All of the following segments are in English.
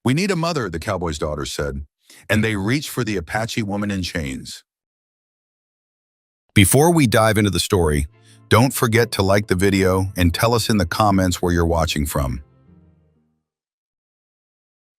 "We need a mother," the cowboy's daughter said, and they reached for the Apache woman in chains. Before we dive into the story, don't forget to like the video and tell us in the comments where you're watching from.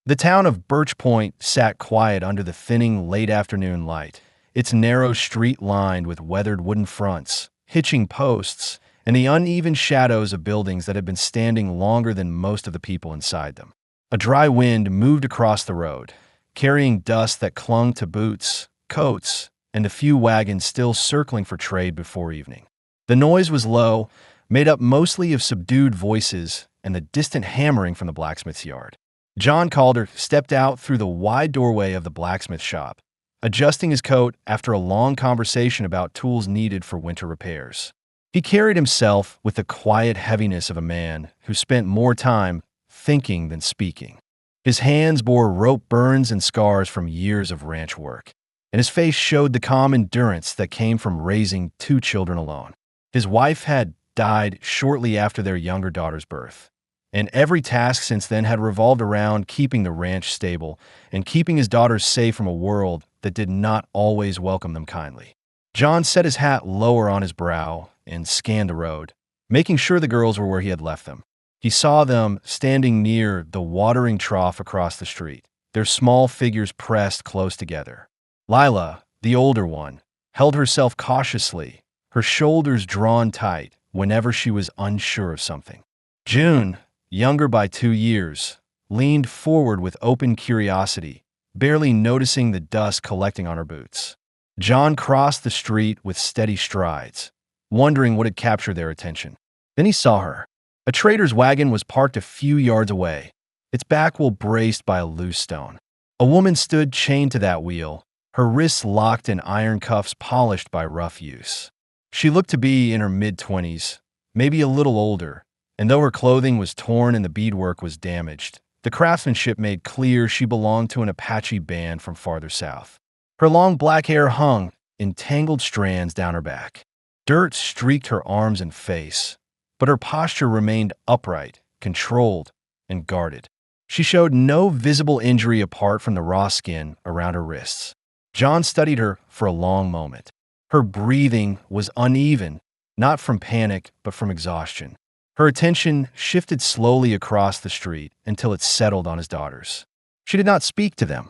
The town of Birch Point sat quiet under the thinning late-afternoon light, its narrow street lined with weathered wooden fronts, hitching posts, and the uneven shadows of buildings that had been standing longer than most of the people inside them. A dry wind moved across the road, carrying dust that clung to boots, coats, and a few wagons still circling for trade before evening. The noise was low, made up mostly of subdued voices and the distant hammering from the blacksmith's yard. John Calder stepped out through the wide doorway of the blacksmith shop, adjusting his coat after a long conversation about tools needed for winter repairs. He carried himself with the quiet heaviness of a man who spent more time thinking than speaking. His hands bore rope burns and scars from years of ranch work, and his face showed the calm endurance that came from raising 2 children alone. His wife had died shortly after their younger daughter's birth, and every task since then had revolved around keeping the ranch stable and keeping his daughters safe from a world that did not always welcome them kindly. John set his hat lower on his brow and scanned the road, making sure the girls were where he had left them. He saw them standing near the watering trough across the street, their small figures pressed close together. Lila, the older one, held herself cautiously, her shoulders drawn tight whenever she was unsure of something. June, younger by 2 years, leaned forward with open curiosity, barely noticing the dust collecting on her boots. John crossed the street with steady strides, wondering what had captured their attention. Then he saw her. A trader's wagon was parked a few yards away, its back wheel braced by a loose stone. A woman stood chained to that wheel, her wrists locked in iron cuffs polished by rough use. She looked to be in her mid-20s, maybe a little older, and though her clothing was torn and the beadwork was damaged, the craftsmanship made clear she belonged to an Apache band from farther south. Her long black hair hung in tangled strands down her back. Dirt streaked her arms and face, but her posture remained upright, controlled, and guarded. She showed no visible injury apart from the raw skin around her wrists. John studied her for a long moment. Her breathing was uneven, not from panic, but from exhaustion. Her attention shifted slowly across the street until it settled on his daughters. She did not speak to them,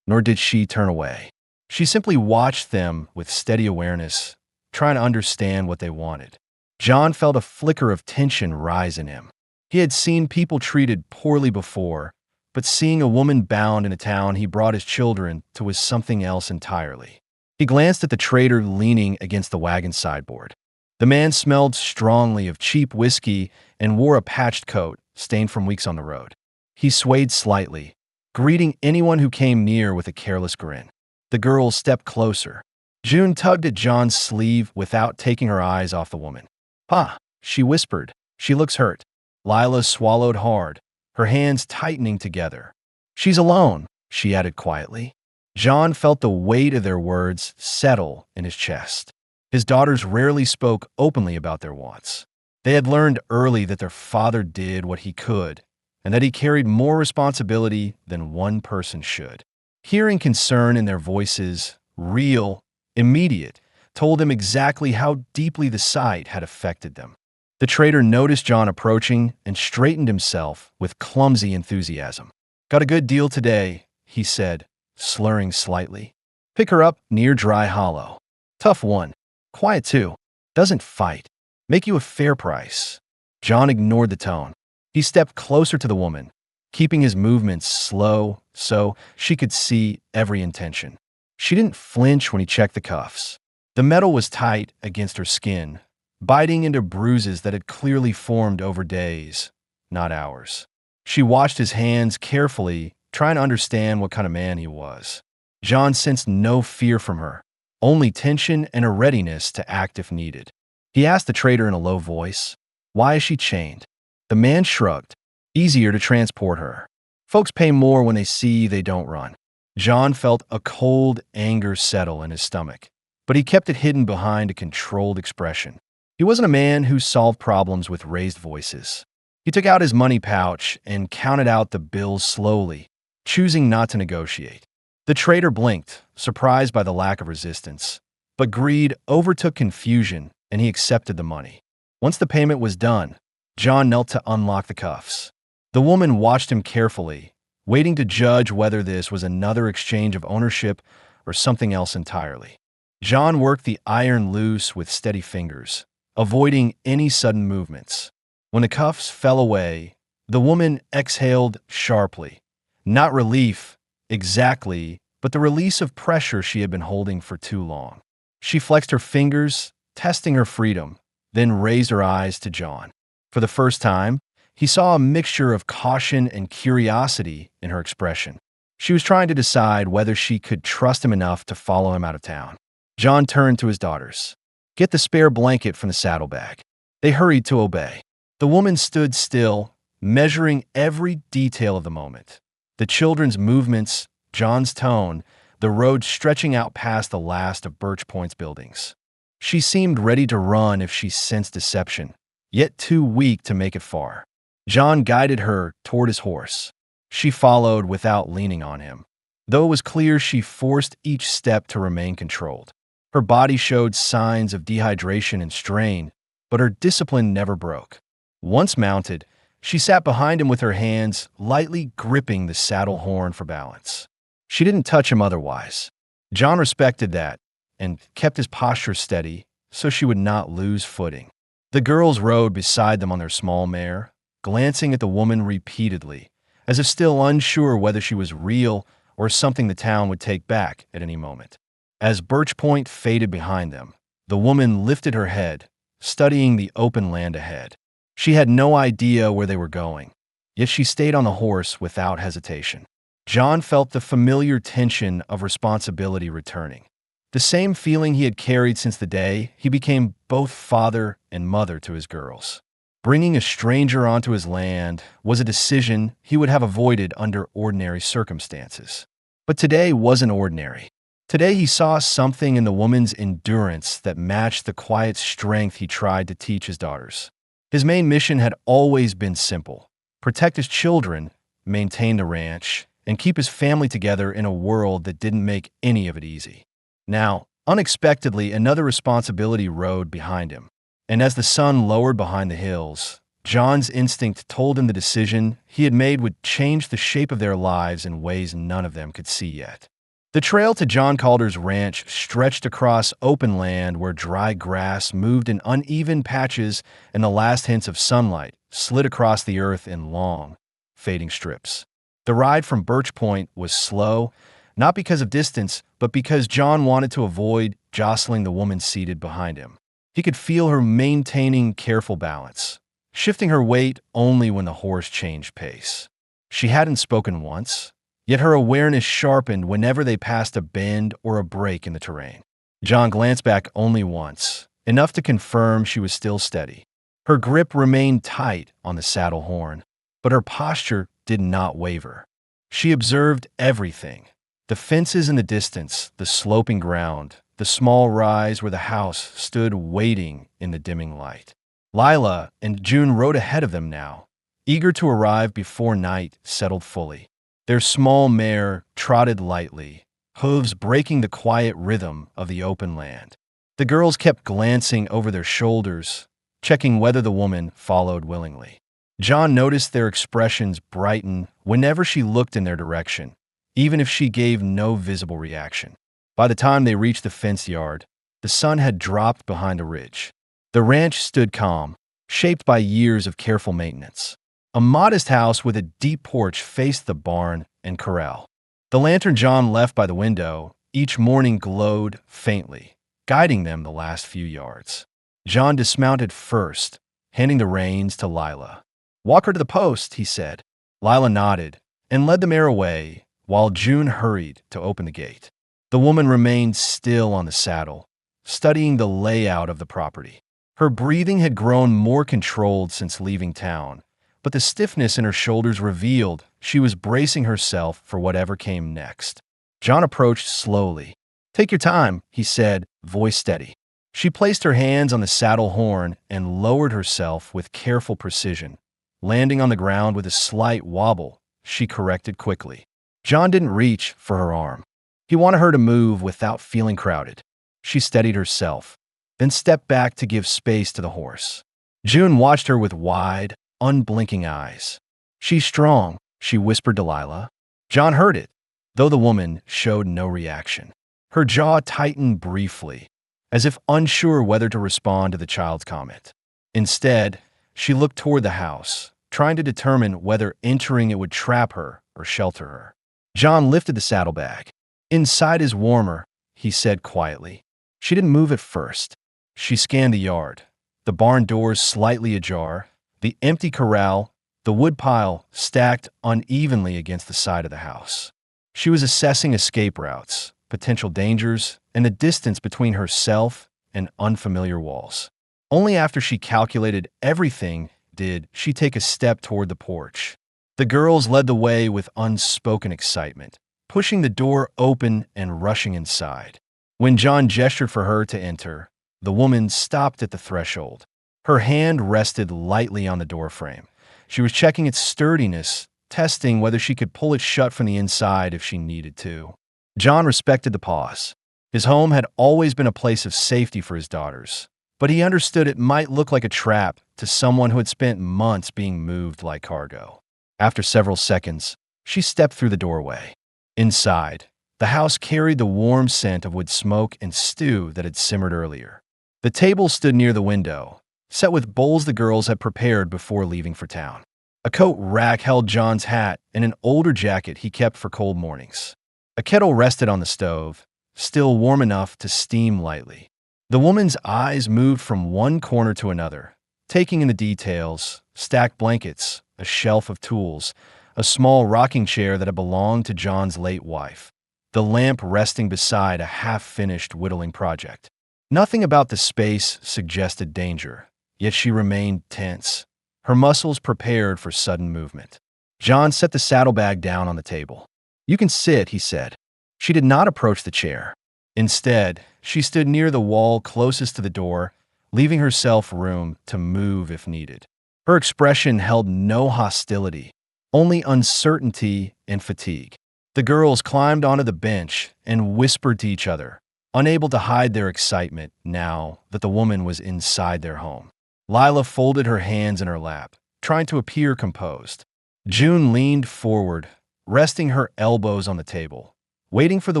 nor did she turn away. She simply watched them with steady awareness, trying to understand what they wanted. John felt a flicker of tension rise in him. He had seen people treated poorly before, but seeing a woman bound in a town he brought his children to was something else entirely. He glanced at the trader leaning against the wagon sideboard. The man smelled strongly of cheap whiskey and wore a patched coat, stained from weeks on the road. He swayed slightly, greeting anyone who came near with a careless grin. The girls stepped closer. June tugged at John's sleeve without taking her eyes off the woman. "Pa," she whispered. "She looks hurt." Lila swallowed hard, her hands tightening together. "She's alone," she added quietly. John felt the weight of their words settle in his chest. His daughters rarely spoke openly about their wants. They had learned early that their father did what he could, and that he carried more responsibility than one person should. Hearing concern in their voices, real, immediate, told him exactly how deeply the sight had affected them. The trader noticed John approaching and straightened himself with clumsy enthusiasm. "Got a good deal today," he said, slurring slightly. "Pick her up near Dry Hollow. Tough one. Quiet too. Doesn't fight. Make you a fair price." John ignored the tone. He stepped closer to the woman, keeping his movements slow so she could see every intention. She didn't flinch when he checked the cuffs. The metal was tight against her skin, biting into bruises that had clearly formed over days, not hours. She watched his hands carefully, trying to understand what kind of man he was. John sensed no fear from her, only tension and a readiness to act if needed. He asked the trader in a low voice, "Why is she chained?" The man shrugged. "Easier to transport her. Folks pay more when they see they don't run." John felt a cold anger settle in his stomach, but he kept it hidden behind a controlled expression. He wasn't a man who solved problems with raised voices. He took out his money pouch and counted out the bills slowly, choosing not to negotiate. The trader blinked, surprised by the lack of resistance. But greed overtook confusion, and he accepted the money. Once the payment was done, John knelt to unlock the cuffs. The woman watched him carefully, waiting to judge whether this was another exchange of ownership or something else entirely. John worked the iron loose with steady fingers, avoiding any sudden movements. When the cuffs fell away, the woman exhaled sharply. Not relief, exactly, but the release of pressure she had been holding for too long. She flexed her fingers, testing her freedom, then raised her eyes to John. For the first time, he saw a mixture of caution and curiosity in her expression. She was trying to decide whether she could trust him enough to follow him out of town. John turned to his daughters. "Get the spare blanket from the saddlebag." They hurried to obey. The woman stood still, measuring every detail of the moment. The children's movements, John's tone, the road stretching out past the last of Birch Point's buildings. She seemed ready to run if she sensed deception, yet too weak to make it far. John guided her toward his horse. She followed without leaning on him, though it was clear she forced each step to remain controlled. Her body showed signs of dehydration and strain, but her discipline never broke. Once mounted, she sat behind him with her hands lightly gripping the saddle horn for balance. She didn't touch him otherwise. John respected that and kept his posture steady so she would not lose footing. The girls rode beside them on their small mare, glancing at the woman repeatedly, as if still unsure whether she was real or something the town would take back at any moment. As Birch Point faded behind them, the woman lifted her head, studying the open land ahead. She had no idea where they were going, yet she stayed on the horse without hesitation. John felt the familiar tension of responsibility returning. The same feeling he had carried since the day he became both father and mother to his girls. Bringing a stranger onto his land was a decision he would have avoided under ordinary circumstances. But today wasn't ordinary. Today he saw something in the woman's endurance that matched the quiet strength he tried to teach his daughters. His main mission had always been simple: protect his children, maintain the ranch, and keep his family together in a world that didn't make any of it easy. Now, unexpectedly, another responsibility rode behind him. And as the sun lowered behind the hills, John's instinct told him the decision he had made would change the shape of their lives in ways none of them could see yet. The trail to John Calder's ranch stretched across open land where dry grass moved in uneven patches and the last hints of sunlight slid across the earth in long, fading strips. The ride from Birch Point was slow, not because of distance, but because John wanted to avoid jostling the woman seated behind him. He could feel her maintaining careful balance, shifting her weight only when the horse changed pace. She hadn't spoken once, yet her awareness sharpened whenever they passed a bend or a break in the terrain. John glanced back only once, enough to confirm she was still steady. Her grip remained tight on the saddle horn, but her posture did not waver. She observed everything: the fences in the distance, the sloping ground, the small rise where the house stood waiting in the dimming light. Lila and June rode ahead of them now, eager to arrive before night settled fully. Their small mare trotted lightly, hooves breaking the quiet rhythm of the open land. The girls kept glancing over their shoulders, checking whether the woman followed willingly. John noticed their expressions brighten whenever she looked in their direction, even if she gave no visible reaction. By the time they reached the fence yard, the sun had dropped behind a ridge. The ranch stood calm, shaped by years of careful maintenance. A modest house with a deep porch faced the barn and corral. The lantern John left by the window each morning glowed faintly, guiding them the last few yards. John dismounted first, handing the reins to Lila. "Walk her to the post," he said. Lila nodded and led the mare away, while June hurried to open the gate. The woman remained still on the saddle, studying the layout of the property. Her breathing had grown more controlled since leaving town, but the stiffness in her shoulders revealed she was bracing herself for whatever came next. John approached slowly. "Take your time," he said, voice steady. She placed her hands on the saddle horn and lowered herself with careful precision. Landing on the ground with a slight wobble, she corrected quickly. John didn't reach for her arm. He wanted her to move without feeling crowded. She steadied herself, then stepped back to give space to the horse. June watched her with wide, unblinking eyes. "She's strong," she whispered to Lila. John heard it, though the woman showed no reaction. Her jaw tightened briefly, as if unsure whether to respond to the child's comment. Instead, she looked toward the house, trying to determine whether entering it would trap her or shelter her. John lifted the saddlebag. "Inside is warmer," he said quietly. She didn't move at first. She scanned the yard, the barn doors slightly ajar, the empty corral, the wood pile stacked unevenly against the side of the house. She was assessing escape routes, potential dangers, and the distance between herself and unfamiliar walls. Only after she calculated everything did she take a step toward the porch. The girls led the way with unspoken excitement, pushing the door open and rushing inside. When John gestured for her to enter, the woman stopped at the threshold. Her hand rested lightly on the doorframe. She was checking its sturdiness, testing whether she could pull it shut from the inside if she needed to. John respected the pause. His home had always been a place of safety for his daughters, but he understood it might look like a trap to someone who had spent months being moved like cargo. After several seconds, she stepped through the doorway. Inside, the house carried the warm scent of wood smoke and stew that had simmered earlier. The table stood near the window, set with bowls the girls had prepared before leaving for town. A coat rack held John's hat and an older jacket he kept for cold mornings. A kettle rested on the stove, still warm enough to steam lightly. The woman's eyes moved from one corner to another, taking in the details: stacked blankets, a shelf of tools, a small rocking chair that had belonged to John's late wife, the lamp resting beside a half-finished whittling project. Nothing about the space suggested danger, yet she remained tense, her muscles prepared for sudden movement. John set the saddlebag down on the table. "You can sit," he said. She did not approach the chair. Instead, she stood near the wall closest to the door, leaving herself room to move if needed. Her expression held no hostility, only uncertainty and fatigue. The girls climbed onto the bench and whispered to each other, unable to hide their excitement now that the woman was inside their home. Lila folded her hands in her lap, trying to appear composed. June leaned forward, resting her elbows on the table, waiting for the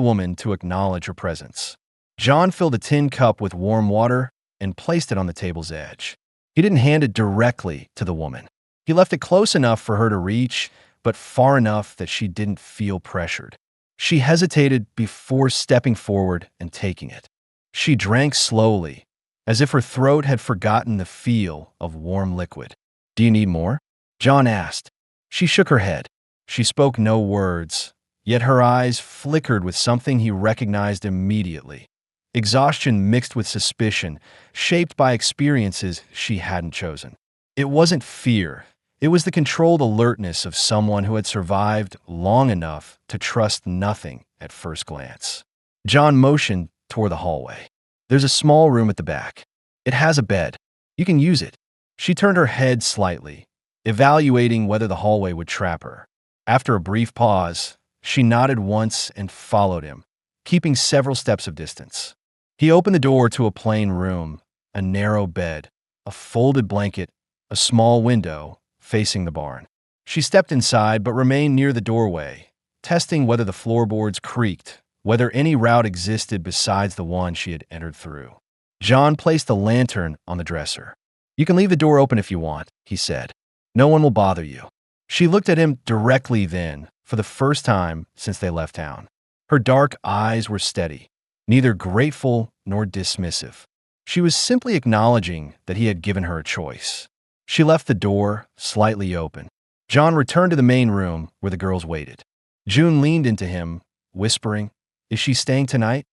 woman to acknowledge her presence. John filled a tin cup with warm water and placed it on the table's edge. He didn't hand it directly to the woman. He left it close enough for her to reach, but far enough that she didn't feel pressured. She hesitated before stepping forward and taking it. She drank slowly, as if her throat had forgotten the feel of warm liquid. "Do you need more?" John asked. She shook her head. She spoke no words, yet her eyes flickered with something he recognized immediately. Exhaustion mixed with suspicion, shaped by experiences she hadn't chosen. It wasn't fear. It was the controlled alertness of someone who had survived long enough to trust nothing at first glance. John motioned toward the hallway. "There's a small room at the back. It has a bed. You can use it." She turned her head slightly, evaluating whether the hallway would trap her. After a brief pause, she nodded once and followed him, keeping several steps of distance. He opened the door to a plain room, a narrow bed, a folded blanket, a small window facing the barn. She stepped inside but remained near the doorway, testing whether the floorboards creaked, whether any route existed besides the one she had entered through. John placed a lantern on the dresser. "You can leave the door open if you want," he said. "No one will bother you." She looked at him directly then, for the first time since they left town. Her dark eyes were steady, neither grateful nor dismissive. She was simply acknowledging that he had given her a choice. She left the door slightly open. John returned to the main room where the girls waited. June leaned into him, whispering, "Is she staying tonight?"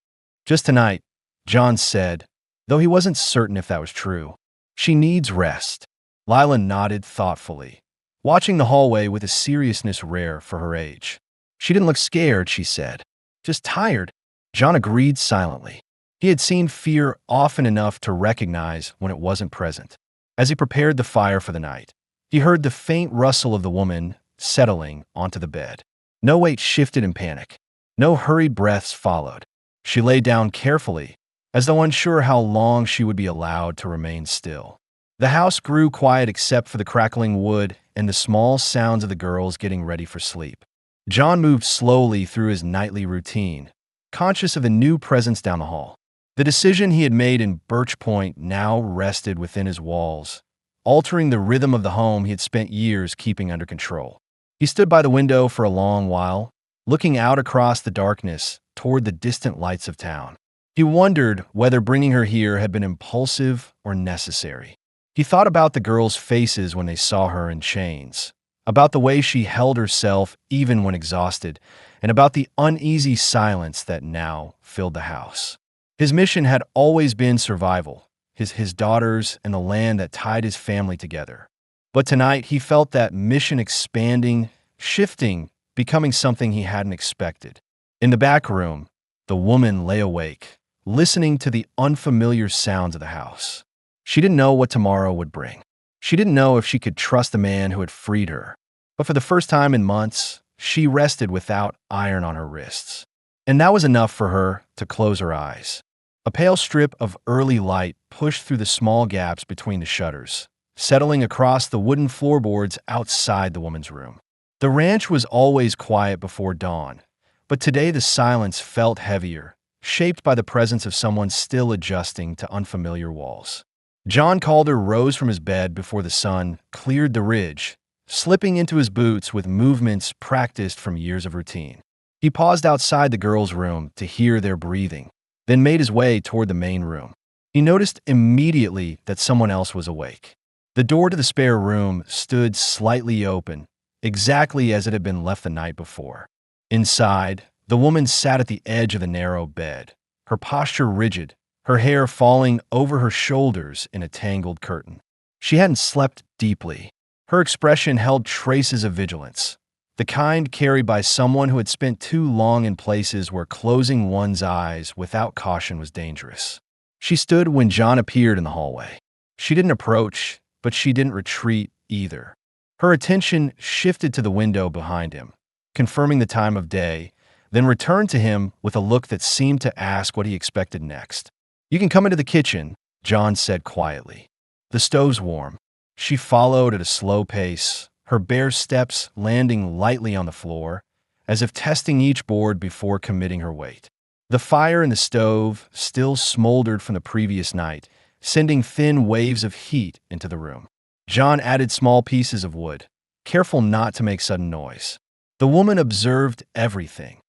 "Just tonight," John said, though he wasn't certain if that was true. "She needs rest." Lila nodded thoughtfully, watching the hallway with a seriousness rare for her age. "She didn't look scared," she said. "Just tired." John agreed silently. He had seen fear often enough to recognize when it wasn't present. As he prepared the fire for the night, he heard the faint rustle of the woman settling onto the bed. No weight shifted in panic. No hurried breaths followed. She lay down carefully, as though unsure how long she would be allowed to remain still. The house grew quiet except for the crackling wood and the small sounds of the girls getting ready for sleep. John moved slowly through his nightly routine, conscious of a new presence down the hall. The decision he had made in Birch Point now rested within his walls, altering the rhythm of the home he had spent years keeping under control. He stood by the window for a long while, looking out across the darkness toward the distant lights of town. He wondered whether bringing her here had been impulsive or necessary. He thought about the girls' faces when they saw her in chains, about the way she held herself even when exhausted, and about the uneasy silence that now filled the house. His mission had always been survival, his daughters and the land that tied his family together. But tonight he felt that mission expanding, shifting, becoming something he hadn't expected. In the back room, the woman lay awake, listening to the unfamiliar sounds of the house. She didn't know what tomorrow would bring. She didn't know if she could trust the man who had freed her. But for the first time in months, she rested without iron on her wrists. And that was enough for her to close her eyes. A pale strip of early light pushed through the small gaps between the shutters, settling across the wooden floorboards outside the woman's room. The ranch was always quiet before dawn, but today the silence felt heavier, shaped by the presence of someone still adjusting to unfamiliar walls. John Calder rose from his bed before the sun cleared the ridge, slipping into his boots with movements practiced from years of routine. He paused outside the girls' room to hear their breathing, then made his way toward the main room. He noticed immediately that someone else was awake. The door to the spare room stood slightly open, exactly as it had been left the night before. Inside, the woman sat at the edge of the narrow bed, her posture rigid, her hair falling over her shoulders in a tangled curtain. She hadn't slept deeply. Her expression held traces of vigilance, the kind carried by someone who had spent too long in places where closing one's eyes without caution was dangerous. She stood when John appeared in the hallway. She didn't approach, but she didn't retreat either. Her attention shifted to the window behind him, confirming the time of day, then returned to him with a look that seemed to ask what he expected next. "You can come into the kitchen," John said quietly. "The stove's warm." She followed at a slow pace, her bare steps landing lightly on the floor, as if testing each board before committing her weight. The fire in the stove still smoldered from the previous night, sending thin waves of heat into the room. John added small pieces of wood, careful not to make sudden noise. The woman observed everything.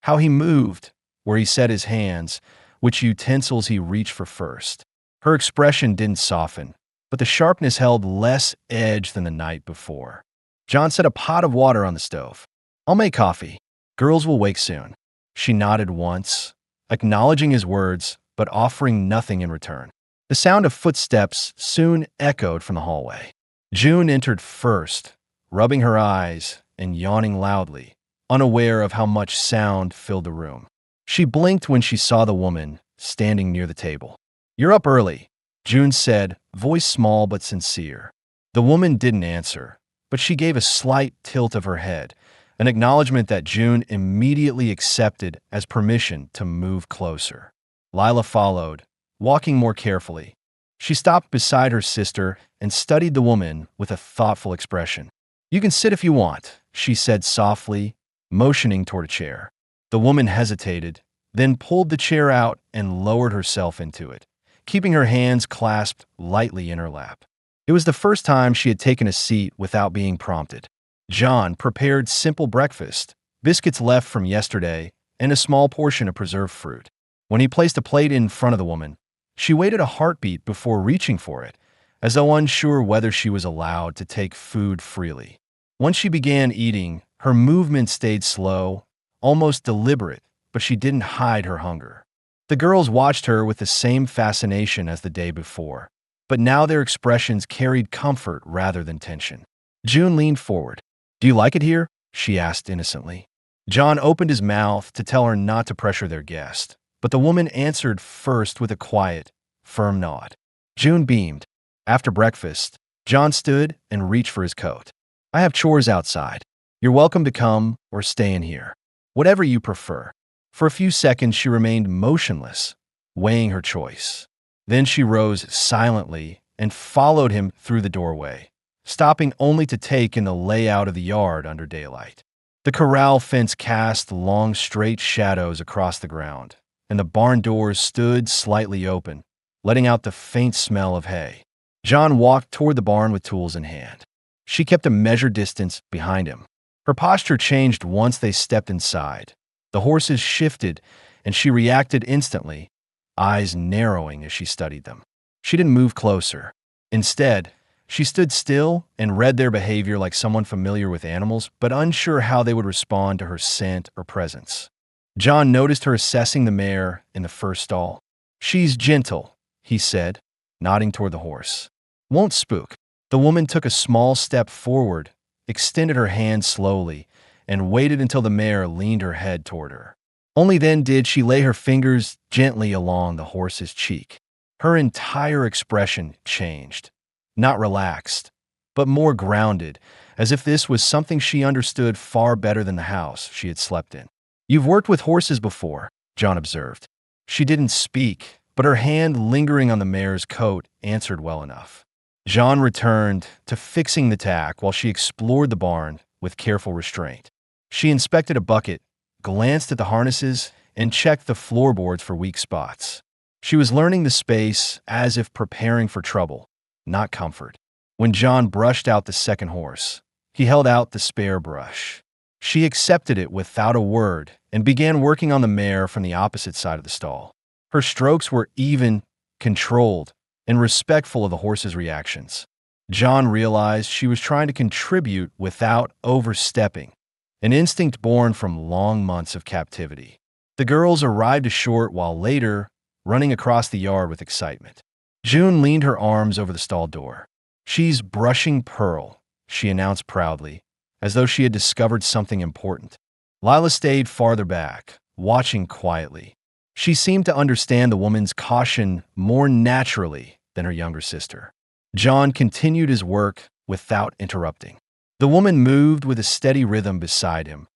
How he moved, where he set his hands, which utensils he reached for first. Her expression didn't soften, but the sharpness held less edge than the night before. John set a pot of water on the stove. "I'll make coffee. Girls will wake soon." She nodded once, acknowledging his words, but offering nothing in return. The sound of footsteps soon echoed from the hallway. June entered first, rubbing her eyes and yawning loudly, unaware of how much sound filled the room. She blinked when she saw the woman standing near the table. "You're up early," June said, voice small but sincere. The woman didn't answer, but she gave a slight tilt of her head, an acknowledgement that June immediately accepted as permission to move closer. Lila followed, walking more carefully. She stopped beside her sister and studied the woman with a thoughtful expression. "You can sit if you want," she said softly, motioning toward a chair. The woman hesitated, then pulled the chair out and lowered herself into it, keeping her hands clasped lightly in her lap. It was the first time she had taken a seat without being prompted. John prepared simple breakfast, biscuits left from yesterday, and a small portion of preserved fruit. When he placed a plate in front of the woman, she waited a heartbeat before reaching for it, as though unsure whether she was allowed to take food freely. Once she began eating, her movement stayed slow, almost deliberate, but she didn't hide her hunger. The girls watched her with the same fascination as the day before, but now their expressions carried comfort rather than tension. June leaned forward. "Do you like it here?" she asked innocently. John opened his mouth to tell her not to pressure their guest, but the woman answered first with a quiet, firm nod. June beamed. After breakfast, John stood and reached for his coat. "I have chores outside." You're welcome to come or stay in here. Whatever you prefer. For a few seconds, she remained motionless, weighing her choice. Then she rose silently and followed him through the doorway, stopping only to take in the layout of the yard under daylight. The corral fence cast long, straight shadows across the ground, and the barn doors stood slightly open, letting out the faint smell of hay. John walked toward the barn with tools in hand. She kept a measured distance behind him. Her posture changed once they stepped inside. The horses shifted, and she reacted instantly, eyes narrowing as she studied them. She didn't move closer. Instead, she stood still and read their behavior like someone familiar with animals, but unsure how they would respond to her scent or presence. John noticed her assessing the mare in the first stall. "She's gentle," he said, nodding toward the horse. "Won't spook." The woman took a small step forward, extended her hand slowly, and waited until the mare leaned her head toward her. Only then did she lay her fingers gently along the horse's cheek. Her entire expression changed. Not relaxed, but more grounded, as if this was something she understood far better than the house she had slept in. "You've worked with horses before," John observed. She didn't speak, but her hand lingering on the mare's coat answered well enough. John returned to fixing the tack while she explored the barn with careful restraint. She inspected a bucket, glanced at the harnesses, and checked the floorboards for weak spots. She was learning the space as if preparing for trouble, not comfort. When John brushed out the second horse, he held out the spare brush. She accepted it without a word and began working on the mare from the opposite side of the stall. Her strokes were even, controlled, and respectful of the horse's reactions. John realized she was trying to contribute without overstepping, an instinct born from long months of captivity. The girls arrived ashore while later running across the yard with excitement. June leaned her arms over the stall door. "She's brushing Pearl," she announced proudly, as though she had discovered something important. Lila stayed farther back, watching quietly. She seemed to understand the woman's caution more naturally than her younger sister. John continued his work without interrupting. The woman moved with a steady rhythm beside him,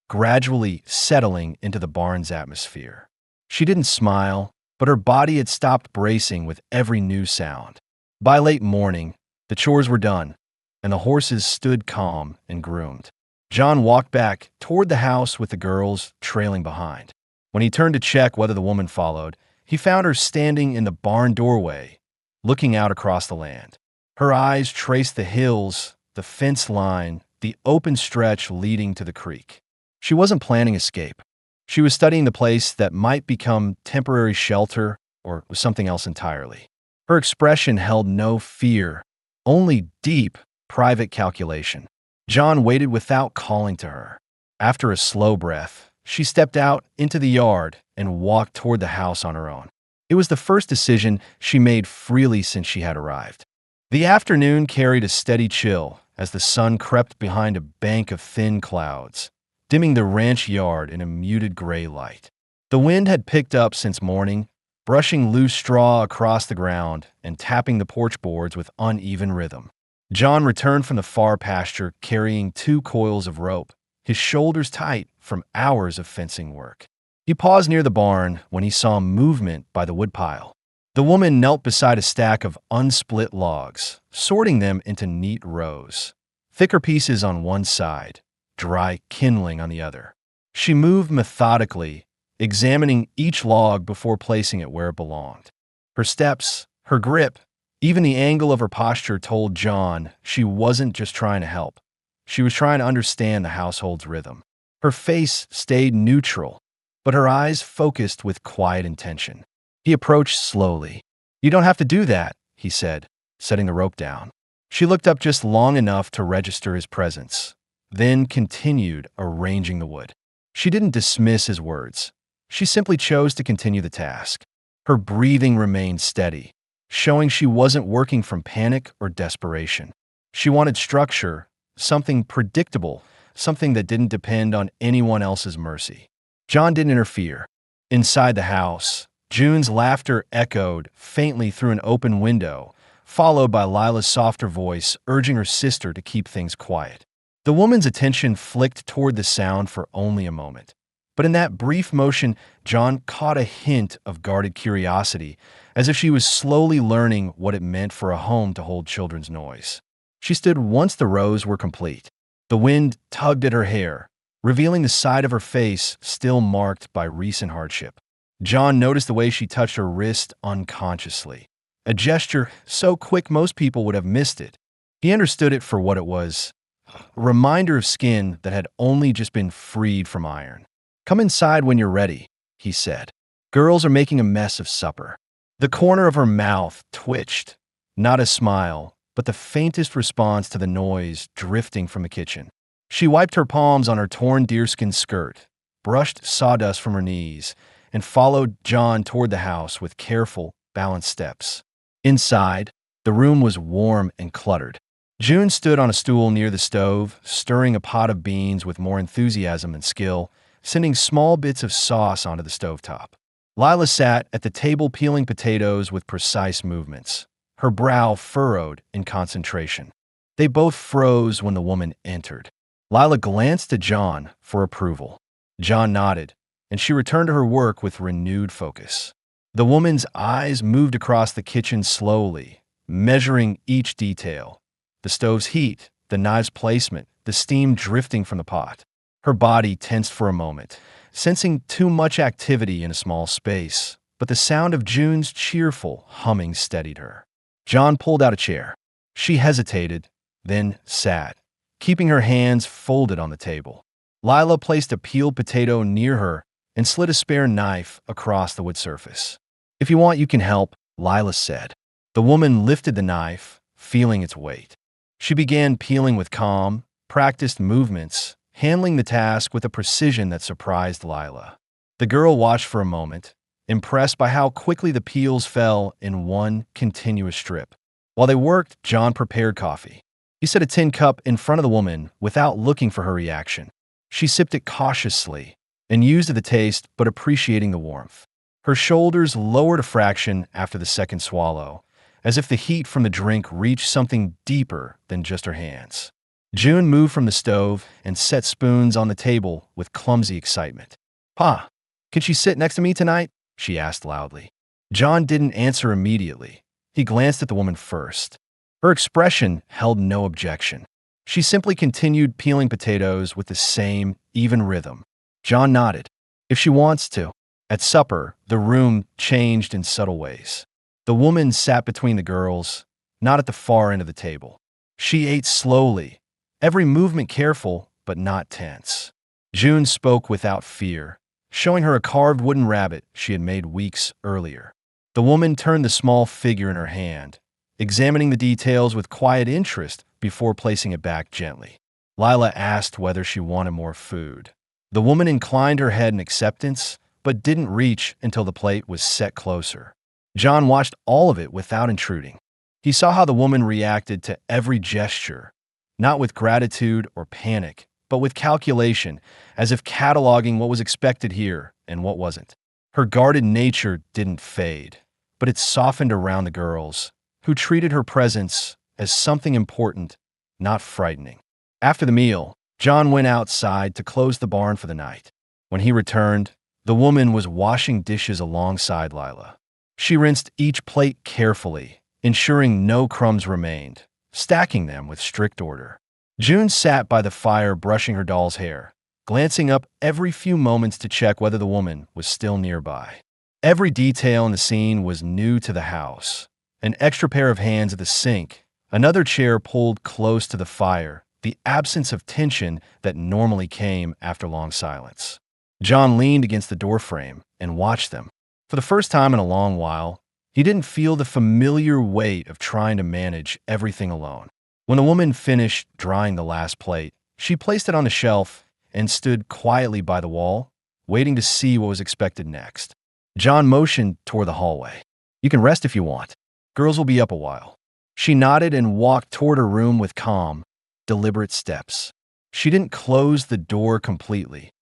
gradually settling into the barn's atmosphere. She didn't smile, but her body had stopped bracing with every new sound. By late morning, the chores were done, and the horses stood calm and groomed. John walked back toward the house with the girls trailing behind. When he turned to check whether the woman followed, he found her standing in the barn doorway, looking out across the land. Her eyes traced the hills, the fence line, the open stretch leading to the creek. She wasn't planning escape. She was studying the place that might become temporary shelter or was something else entirely. Her expression held no fear, only deep, private calculation. John waited without calling to her. After a slow breath, she stepped out into the yard and walked toward the house on her own. It was the first decision she made freely since she had arrived. The afternoon carried a steady chill as the sun crept behind a bank of thin clouds, dimming the ranch yard in a muted gray light. The wind had picked up since morning, brushing loose straw across the ground and tapping the porch boards with uneven rhythm. John returned from the far pasture carrying 2 coils of rope, his shoulders tight from hours of fencing work. He paused near the barn when he saw movement by the woodpile. The woman knelt beside a stack of unsplit logs, sorting them into neat rows, thicker pieces on one side, dry kindling on the other. She moved methodically, examining each log before placing it where it belonged. Her steps, her grip, even the angle of her posture told John she wasn't just trying to help. She was trying to understand the household's rhythm. Her face stayed neutral, but her eyes focused with quiet intention. He approached slowly. "You don't have to do that," he said, setting the rope down. She looked up just long enough to register his presence, then continued arranging the wood. She didn't dismiss his words. She simply chose to continue the task. Her breathing remained steady, showing she wasn't working from panic or desperation. She wanted structure, something predictable, something that didn't depend on anyone else's mercy. John didn't interfere. Inside the house, June's laughter echoed faintly through an open window, followed by Lila's softer voice urging her sister to keep things quiet. The woman's attention flicked toward the sound for only a moment. But in that brief motion, John caught a hint of guarded curiosity, as if she was slowly learning what it meant for a home to hold children's noise. She stood once the rows were complete. The wind tugged at her hair, revealing the side of her face still marked by recent hardship. John noticed the way she touched her wrist unconsciously, a gesture so quick most people would have missed it. He understood it for what it was, a reminder of skin that had only just been freed from iron. "Come inside when you're ready," he said. "Girls are making a mess of supper." The corner of her mouth twitched, not a smile, but the faintest response to the noise drifting from the kitchen. She wiped her palms on her torn deerskin skirt, brushed sawdust from her knees, and followed John toward the house with careful, balanced steps. Inside, the room was warm and cluttered. June stood on a stool near the stove, stirring a pot of beans with more enthusiasm than skill, sending small bits of sauce onto the stovetop. Lila sat at the table peeling potatoes with precise movements, her brow furrowed in concentration. They both froze when the woman entered. Lila glanced at John for approval. John nodded, and she returned to her work with renewed focus. The woman's eyes moved across the kitchen slowly, measuring each detail: the stove's heat, the knives' placement, the steam drifting from the pot. Her body tensed for a moment, sensing too much activity in a small space, but the sound of June's cheerful humming steadied her. John pulled out a chair. She hesitated, then sat, keeping her hands folded on the table. Lila placed a peeled potato near her and slid a spare knife across the wood surface. "If you want, you can help," Lila said. The woman lifted the knife, feeling its weight. She began peeling with calm, practiced movements, handling the task with a precision that surprised Lila. The girl watched for a moment, impressed by how quickly the peels fell in one continuous strip. While they worked, John prepared coffee. He set a tin cup in front of the woman without looking for her reaction. She sipped it cautiously and used the taste, but appreciating the warmth. Her shoulders lowered a fraction after the second swallow, as if the heat from the drink reached something deeper than just her hands. June moved from the stove and set spoons on the table with clumsy excitement. "Pa, can she sit next to me tonight?" she asked loudly. John didn't answer immediately. He glanced at the woman first. Her expression held no objection. She simply continued peeling potatoes with the same even rhythm. John nodded. "If she wants to." At supper, the room changed in subtle ways. The woman sat between the girls, not at the far end of the table. She ate slowly, every movement careful but not tense. June spoke without fear, showing her a carved wooden rabbit she had made weeks earlier. The woman turned the small figure in her hand, examining the details with quiet interest before placing it back gently. Lila asked whether she wanted more food. The woman inclined her head in acceptance, but didn't reach until the plate was set closer. John watched all of it without intruding. He saw how the woman reacted to every gesture, not with gratitude or panic, but with calculation, as if cataloging what was expected here and what wasn't. Her guarded nature didn't fade, but it softened around the girls, who treated her presence as something important, not frightening. After the meal, John went outside to close the barn for the night. When he returned, the woman was washing dishes alongside Lila. She rinsed each plate carefully, ensuring no crumbs remained, stacking them with strict order. June sat by the fire brushing her doll's hair, glancing up every few moments to check whether the woman was still nearby. Every detail in the scene was new to the house. An extra pair of hands at the sink, another chair pulled close to the fire, the absence of tension that normally came after long silence. John leaned against the doorframe and watched them. For the first time in a long while, he didn't feel the familiar weight of trying to manage everything alone. When the woman finished drying the last plate, she placed it on the shelf and stood quietly by the wall, waiting to see what was expected next. John motioned toward the hallway. "You can rest if you want. Girls will be up a while." She nodded and walked toward her room with calm, deliberate steps. She didn't close the door completely,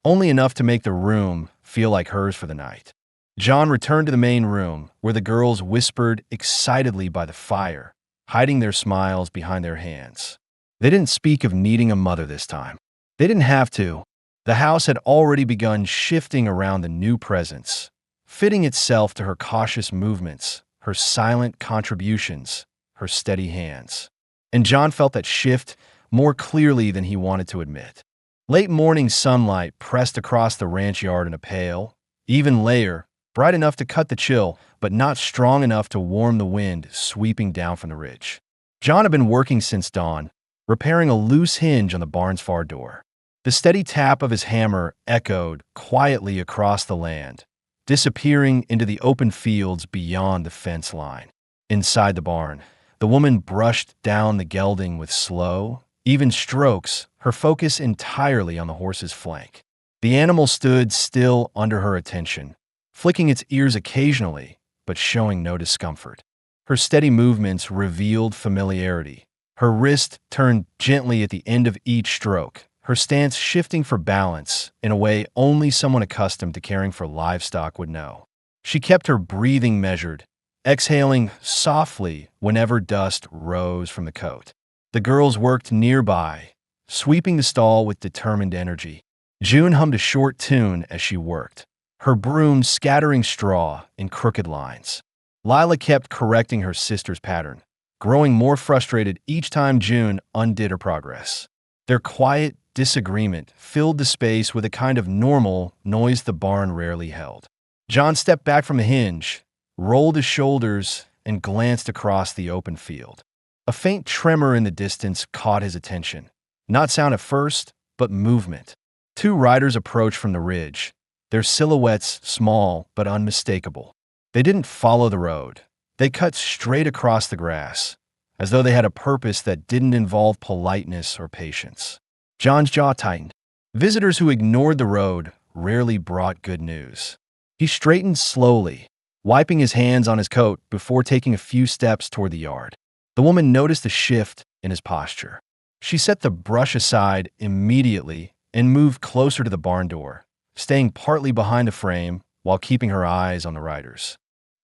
only enough to make the room feel like hers for the night. John returned to the main room, where the girls whispered excitedly by the fire, hiding their smiles behind their hands. They didn't speak of needing a mother this time. They didn't have to. The house had already begun shifting around the new presence, fitting itself to her cautious movements, her silent contributions, her steady hands. And John felt that shift more clearly than he wanted to admit. Late morning sunlight pressed across the ranch yard in a pale, even layer, bright enough to cut the chill, but not strong enough to warm the wind sweeping down from the ridge. John had been working since dawn, repairing a loose hinge on the barn's far door. The steady tap of his hammer echoed quietly across the land, disappearing into the open fields beyond the fence line. Inside the barn, the woman brushed down the gelding with slow, even strokes, her focus entirely on the horse's flank. The animal stood still under her attention, flicking its ears occasionally, but showing no discomfort. Her steady movements revealed familiarity. Her wrist turned gently at the end of each stroke, her stance shifting for balance in a way only someone accustomed to caring for livestock would know. She kept her breathing measured, exhaling softly whenever dust rose from the coat. The girls worked nearby, sweeping the stall with determined energy. June hummed a short tune as she worked, her broom scattering straw in crooked lines. Lila kept correcting her sister's pattern, growing more frustrated each time June undid her progress. Their quiet disagreement filled the space with a kind of normal noise the barn rarely held. John stepped back from the hinge, rolled his shoulders, and glanced across the open field. A faint tremor in the distance caught his attention. Not sound at first, but movement. Two riders approached from the ridge, their silhouettes small but unmistakable. They didn't follow the road. They cut straight across the grass, as though they had a purpose that didn't involve politeness or patience. John's jaw tightened. Visitors who ignored the road rarely brought good news. He straightened slowly, wiping his hands on his coat before taking a few steps toward the yard. The woman noticed a shift in his posture. She set the brush aside immediately and moved closer to the barn door, staying partly behind the frame while keeping her eyes on the riders.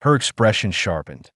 Her expression sharpened.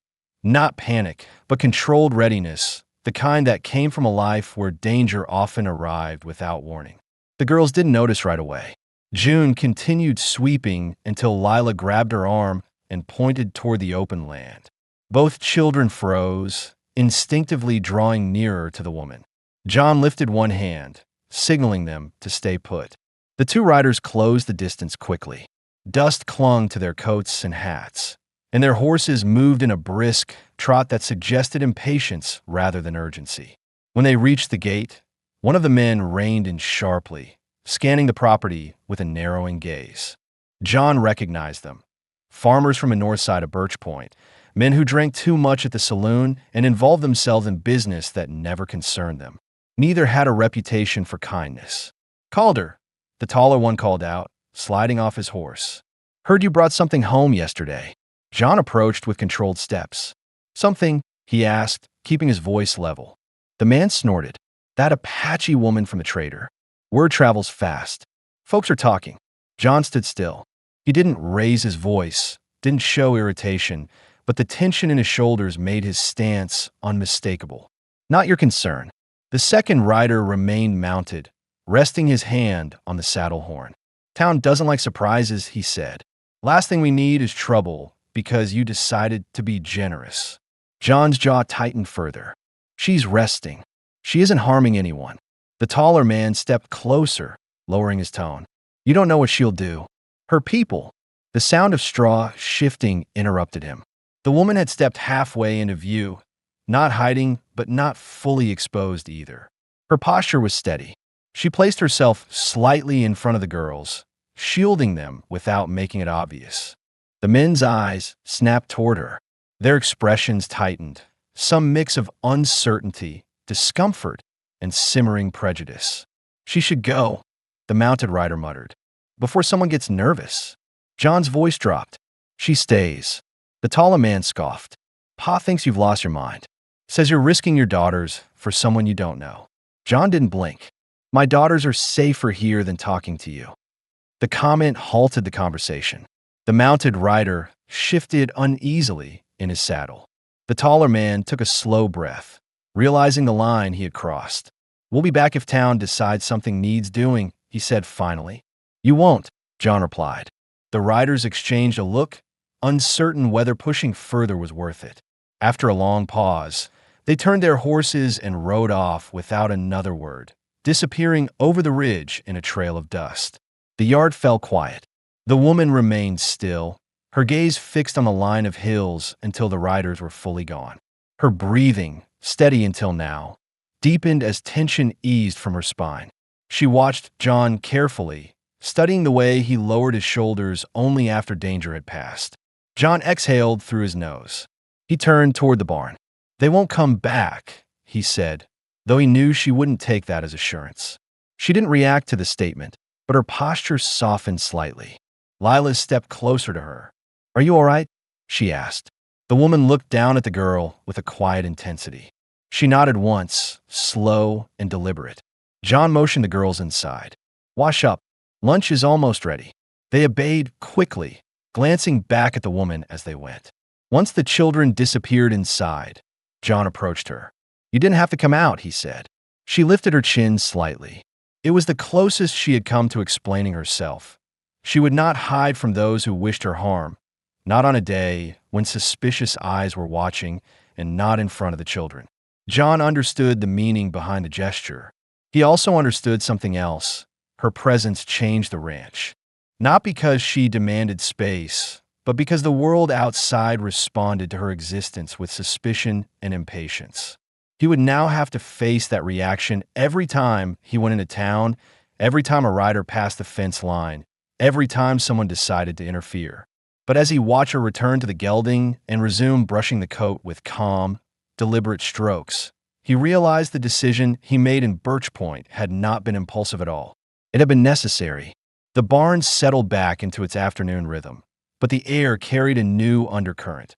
Not panic, but controlled readiness, the kind that came from a life where danger often arrived without warning. The girls didn't notice right away. June continued sweeping until Lila grabbed her arm and pointed toward the open land. Both children froze, instinctively drawing nearer to the woman. John lifted one hand, signaling them to stay put. The two riders closed the distance quickly. Dust clung to their coats and hats, and their horses moved in a brisk trot that suggested impatience rather than urgency. When they reached the gate, one of the men reined in sharply, scanning the property with a narrowing gaze. John recognized them. Farmers from the north side of Birch Point, men who drank too much at the saloon and involved themselves in business that never concerned them. Neither had a reputation for kindness. "Calder," the taller one called out, sliding off his horse. "Heard you brought something home yesterday." John approached with controlled steps. "Something?" he asked, keeping his voice level. The man snorted. "That Apache woman from the trader. Word travels fast. Folks are talking." John stood still. He didn't raise his voice, didn't show irritation, but the tension in his shoulders made his stance unmistakable. "Not your concern." The second rider remained mounted, resting his hand on the saddle horn. "Town doesn't like surprises," he said. "Last thing we need is trouble because you decided to be generous." John's jaw tightened further. "She's resting. She isn't harming anyone." The taller man stepped closer, lowering his tone. "You don't know what she'll do. Her people." The sound of straw shifting interrupted him. The woman had stepped halfway into view, not hiding, but not fully exposed either. Her posture was steady. She placed herself slightly in front of the girls, shielding them without making it obvious. The men's eyes snapped toward her. Their expressions tightened, some mix of uncertainty, discomfort, and simmering prejudice. "She should go," the mounted rider muttered, "before someone gets nervous." John's voice dropped. "She stays." The taller man scoffed. "Pa thinks you've lost your mind. Says you're risking your daughters for someone you don't know." John didn't blink. "My daughters are safer here than talking to you." The comment halted the conversation. The mounted rider shifted uneasily in his saddle. The taller man took a slow breath, realizing the line he had crossed. We'll be back if town decides something needs doing, he said finally. You won't, John replied. The riders exchanged a look, uncertain whether pushing further was worth it. After a long pause, they turned their horses and rode off without another word, disappearing over the ridge in a trail of dust. The yard fell quiet. The woman remained still, her gaze fixed on the line of hills until the riders were fully gone. Her breathing, steady until now, deepened as tension eased from her spine. She watched John carefully, studying the way he lowered his shoulders only after danger had passed. John exhaled through his nose. He turned toward the barn. They won't come back, he said, though he knew she wouldn't take that as assurance. She didn't react to the statement, but her posture softened slightly. Lila stepped closer to her. Are you all right? She asked. The woman looked down at the girl with a quiet intensity. She nodded once, slow and deliberate. John motioned the girls inside. Wash up. Lunch is almost ready. They obeyed quickly, glancing back at the woman as they went. Once the children disappeared inside, John approached her. You didn't have to come out, he said. She lifted her chin slightly. It was the closest she had come to explaining herself. She would not hide from those who wished her harm, not on a day when suspicious eyes were watching and not in front of the children. John understood the meaning behind the gesture. He also understood something else. Her presence changed the ranch. Not because she demanded space, but because the world outside responded to her existence with suspicion and impatience. He would now have to face that reaction every time he went into town, every time a rider passed the fence line, every time someone decided to interfere. But as he watched her return to the gelding and resume brushing the coat with calm, deliberate strokes, he realized the decision he made in Birch Point had not been impulsive at all. It had been necessary. The barn settled back into its afternoon rhythm, but the air carried a new undercurrent,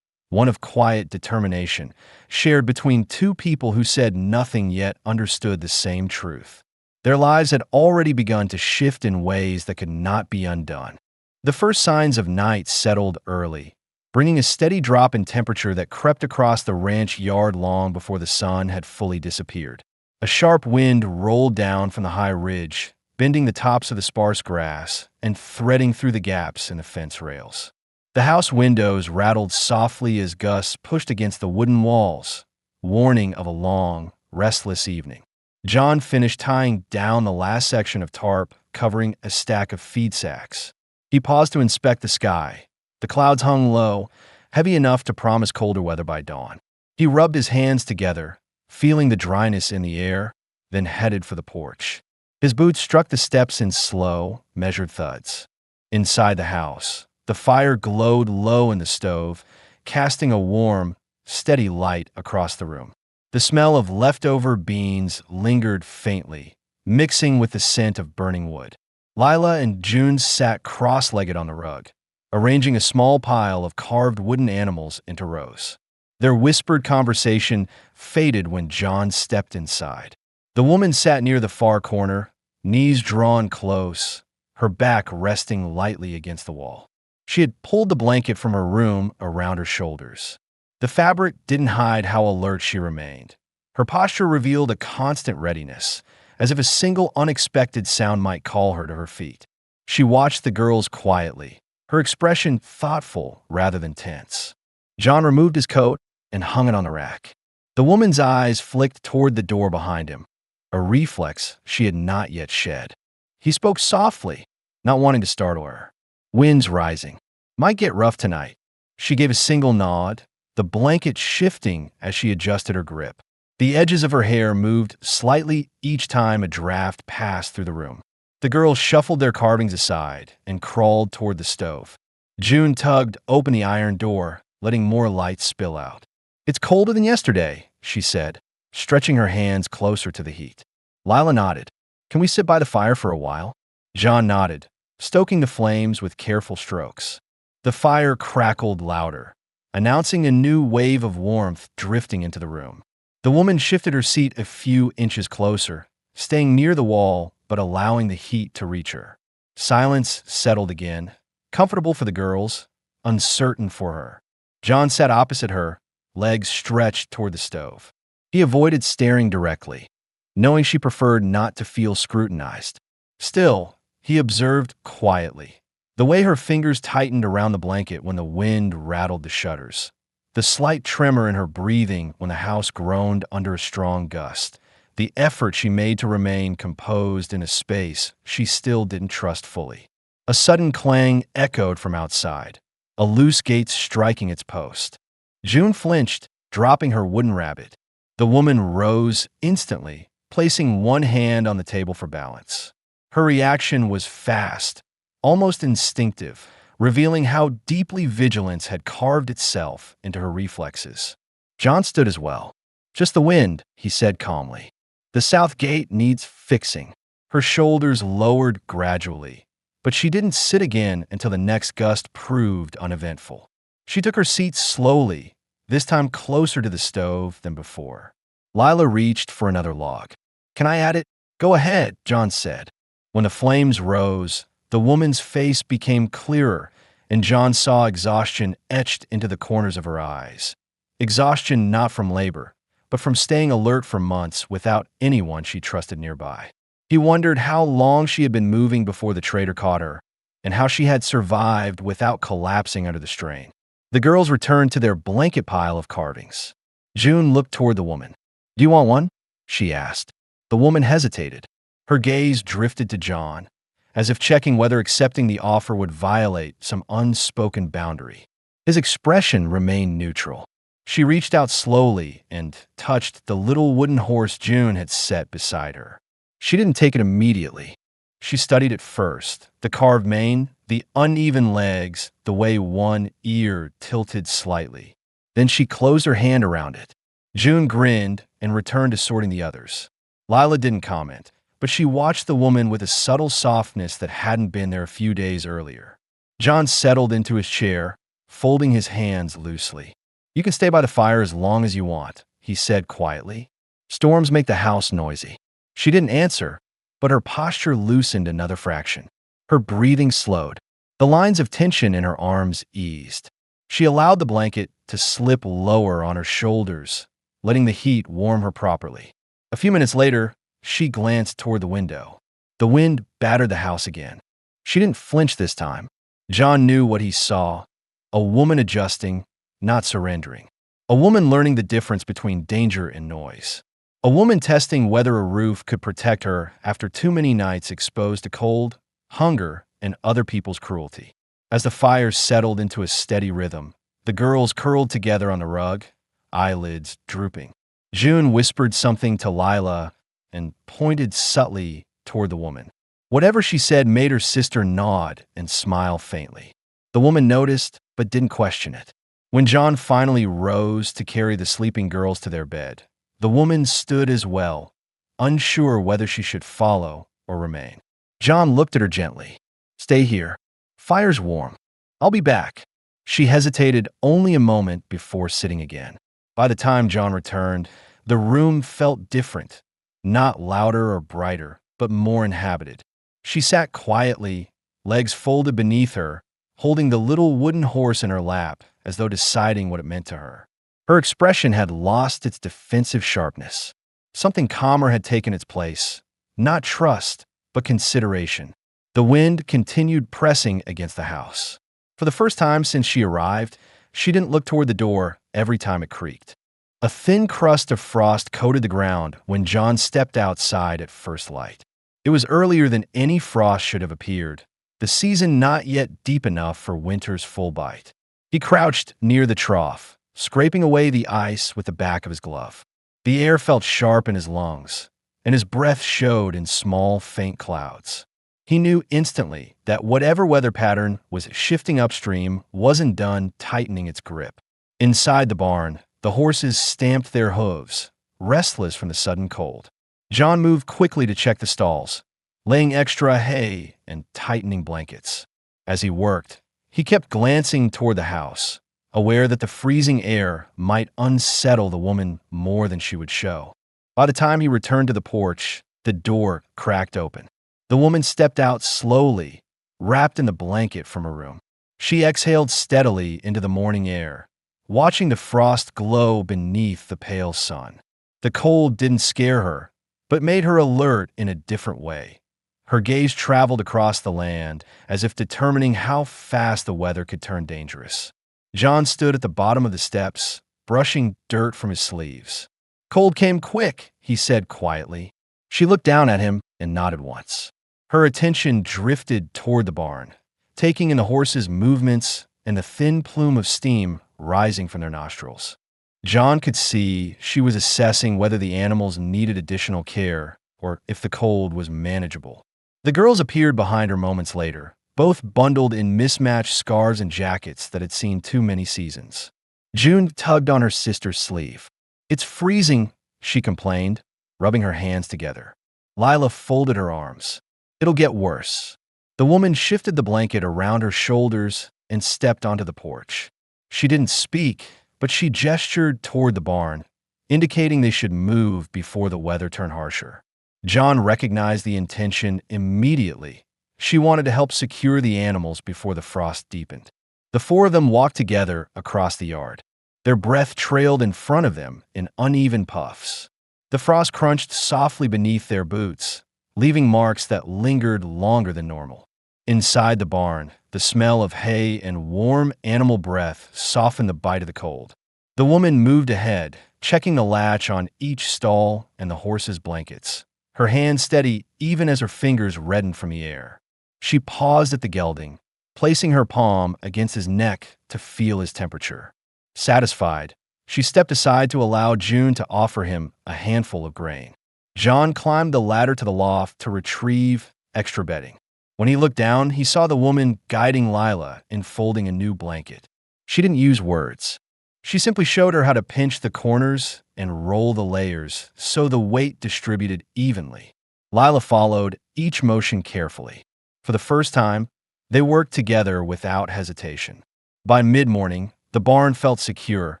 one of quiet determination, shared between two people who said nothing yet understood the same truth. Their lives had already begun to shift in ways that could not be undone. The first signs of night settled early, bringing a steady drop in temperature that crept across the ranch yard long before the sun had fully disappeared. A sharp wind rolled down from the high ridge, bending the tops of the sparse grass and threading through the gaps in the fence rails. The house windows rattled softly as gusts pushed against the wooden walls, warning of a long, restless evening. John finished tying down the last section of tarp covering a stack of feed sacks. He paused to inspect the sky. The clouds hung low, heavy enough to promise colder weather by dawn. He rubbed his hands together, feeling the dryness in the air, then headed for the porch. His boots struck the steps in slow, measured thuds. Inside the house, the fire glowed low in the stove, casting a warm, steady light across the room. The smell of leftover beans lingered faintly, mixing with the scent of burning wood. Lila and June sat cross-legged on the rug, arranging a small pile of carved wooden animals into rows. Their whispered conversation faded when John stepped inside. The woman sat near the far corner, knees drawn close, her back resting lightly against the wall. She had pulled the blanket from her room around her shoulders. The fabric didn't hide how alert she remained. Her posture revealed a constant readiness, as if a single unexpected sound might call her to her feet. She watched the girls quietly, her expression thoughtful rather than tense. John removed his coat and hung it on the rack. The woman's eyes flicked toward the door behind him, a reflex she had not yet shed. He spoke softly, not wanting to startle her. Wind's rising. Might get rough tonight. She gave a single nod, the blanket shifting as she adjusted her grip. The edges of her hair moved slightly each time a draft passed through the room. The girls shuffled their carvings aside and crawled toward the stove. June tugged open the iron door, letting more light spill out. It's colder than yesterday, she said, stretching her hands closer to the heat. Lila nodded. Can we sit by the fire for a while? John nodded, stoking the flames with careful strokes. The fire crackled louder, announcing a new wave of warmth drifting into the room. The woman shifted her seat a few inches closer, staying near the wall but allowing the heat to reach her. Silence settled again, comfortable for the girls, uncertain for her. John sat opposite her, legs stretched toward the stove. He avoided staring directly. knowing she preferred not to feel scrutinized. Still, he observed quietly the way her fingers tightened around the blanket when the wind rattled the shutters, the slight tremor in her breathing when the house groaned under a strong gust, the effort she made to remain composed in a space she still didn't trust fully. A sudden clang echoed from outside, a loose gate striking its post. June flinched, dropping her wooden rabbit. The woman rose instantly, placing one hand on the table for balance. Her reaction was fast, almost instinctive, revealing how deeply vigilance had carved itself into her reflexes. John stood as well. "Just the wind," he said calmly. "The south gate needs fixing." Her shoulders lowered gradually, but she didn't sit again until the next gust proved uneventful. She took her seat slowly, this time closer to the stove than before. Lila reached for another log. "Can I add it?" "Go ahead," John said. When the flames rose, the woman's face became clearer, and John saw exhaustion etched into the corners of her eyes. Exhaustion not from labor, but from staying alert for months without anyone she trusted nearby. He wondered how long she had been moving before the trader caught her, and how she had survived without collapsing under the strain. The girls returned to their blanket pile of carvings. June looked toward the woman. "Do you want one?" she asked. The woman hesitated. Her gaze drifted to John, as if checking whether accepting the offer would violate some unspoken boundary. His expression remained neutral. She reached out slowly and touched the little wooden horse June had set beside her. She didn't take it immediately. She studied it first, the carved mane, the uneven legs, the way one ear tilted slightly. Then she closed her hand around it. June grinned and returned to sorting the others. Lila didn't comment, but she watched the woman with a subtle softness that hadn't been there a few days earlier. John settled into his chair, folding his hands loosely. "You can stay by the fire as long as you want," he said quietly. "Storms make the house noisy." She didn't answer, but her posture loosened another fraction. Her breathing slowed. The lines of tension in her arms eased. She allowed the blanket to slip lower on her shoulders, letting the heat warm her properly. A few minutes later, she glanced toward the window. The wind battered the house again. She didn't flinch this time. John knew what he saw: a woman adjusting, not surrendering. A woman learning the difference between danger and noise. A woman testing whether a roof could protect her after too many nights exposed to cold, hunger, and other people's cruelty. As the fire settled into a steady rhythm, the girls curled together on the rug, eyelids drooping. June whispered something to Lila and pointed subtly toward the woman. Whatever she said made her sister nod and smile faintly. The woman noticed, but didn't question it. When John finally rose to carry the sleeping girls to their bed, the woman stood as well, unsure whether she should follow or remain. John looked at her gently. "Stay here. Fire's warm. I'll be back." She hesitated only a moment before sitting again. By the time John returned, the room felt different, not louder or brighter, but more inhabited. She sat quietly, legs folded beneath her, holding the little wooden horse in her lap, as though deciding what it meant to her. Her expression had lost its defensive sharpness. Something calmer had taken its place, not trust, but consideration. The wind continued pressing against the house. For the first time since she arrived, she didn't look toward the door every time it creaked. A thin crust of frost coated the ground when John stepped outside at first light. It was earlier than any frost should have appeared, the season not yet deep enough for winter's full bite. He crouched near the trough, scraping away the ice with the back of his glove. The air felt sharp in his lungs, and his breath showed in small, faint clouds. He knew instantly that whatever weather pattern was shifting upstream wasn't done tightening its grip. Inside the barn, the horses stamped their hooves, restless from the sudden cold. John moved quickly to check the stalls, laying extra hay and tightening blankets. As he worked, he kept glancing toward the house, aware that the freezing air might unsettle the woman more than she would show. By the time he returned to the porch, the door cracked open. The woman stepped out slowly, wrapped in the blanket from her room. She exhaled steadily into the morning air, watching the frost glow beneath the pale sun. The cold didn't scare her. but made her alert in a different way. Her gaze traveled across the land, as if determining how fast the weather could turn dangerous. John stood at the bottom of the steps, brushing dirt from his sleeves. "Cold came quick," he said quietly. She looked down at him and nodded once. Her attention drifted toward the barn, taking in the horses' movements and the thin plume of steam rising from their nostrils. John could see she was assessing whether the animals needed additional care or if the cold was manageable. The girls appeared behind her moments later, both bundled in mismatched scarves and jackets that had seen too many seasons. June tugged on her sister's sleeve. "It's freezing," she complained, rubbing her hands together. Lila folded her arms. "It'll get worse." The woman shifted the blanket around her shoulders and stepped onto the porch. She didn't speak, but she gestured toward the barn, indicating they should move before the weather turned harsher. John recognized the intention immediately. She wanted to help secure the animals before the frost deepened. The four of them walked together across the yard. Their breath trailed in front of them in uneven puffs. The frost crunched softly beneath their boots, leaving marks that lingered longer than normal. Inside the barn, the smell of hay and warm animal breath softened the bite of the cold. The woman moved ahead, checking the latch on each stall and the horses' blankets, her hand steady even as her fingers reddened from the air. She paused at the gelding, placing her palm against his neck to feel his temperature. Satisfied, she stepped aside to allow June to offer him a handful of grain. John climbed the ladder to the loft to retrieve extra bedding. When he looked down, he saw the woman guiding Lila in folding a new blanket. She didn't use words. She simply showed her how to pinch the corners and roll the layers so the weight distributed evenly. Lila followed each motion carefully. For the first time, they worked together without hesitation. By mid-morning, the barn felt secure,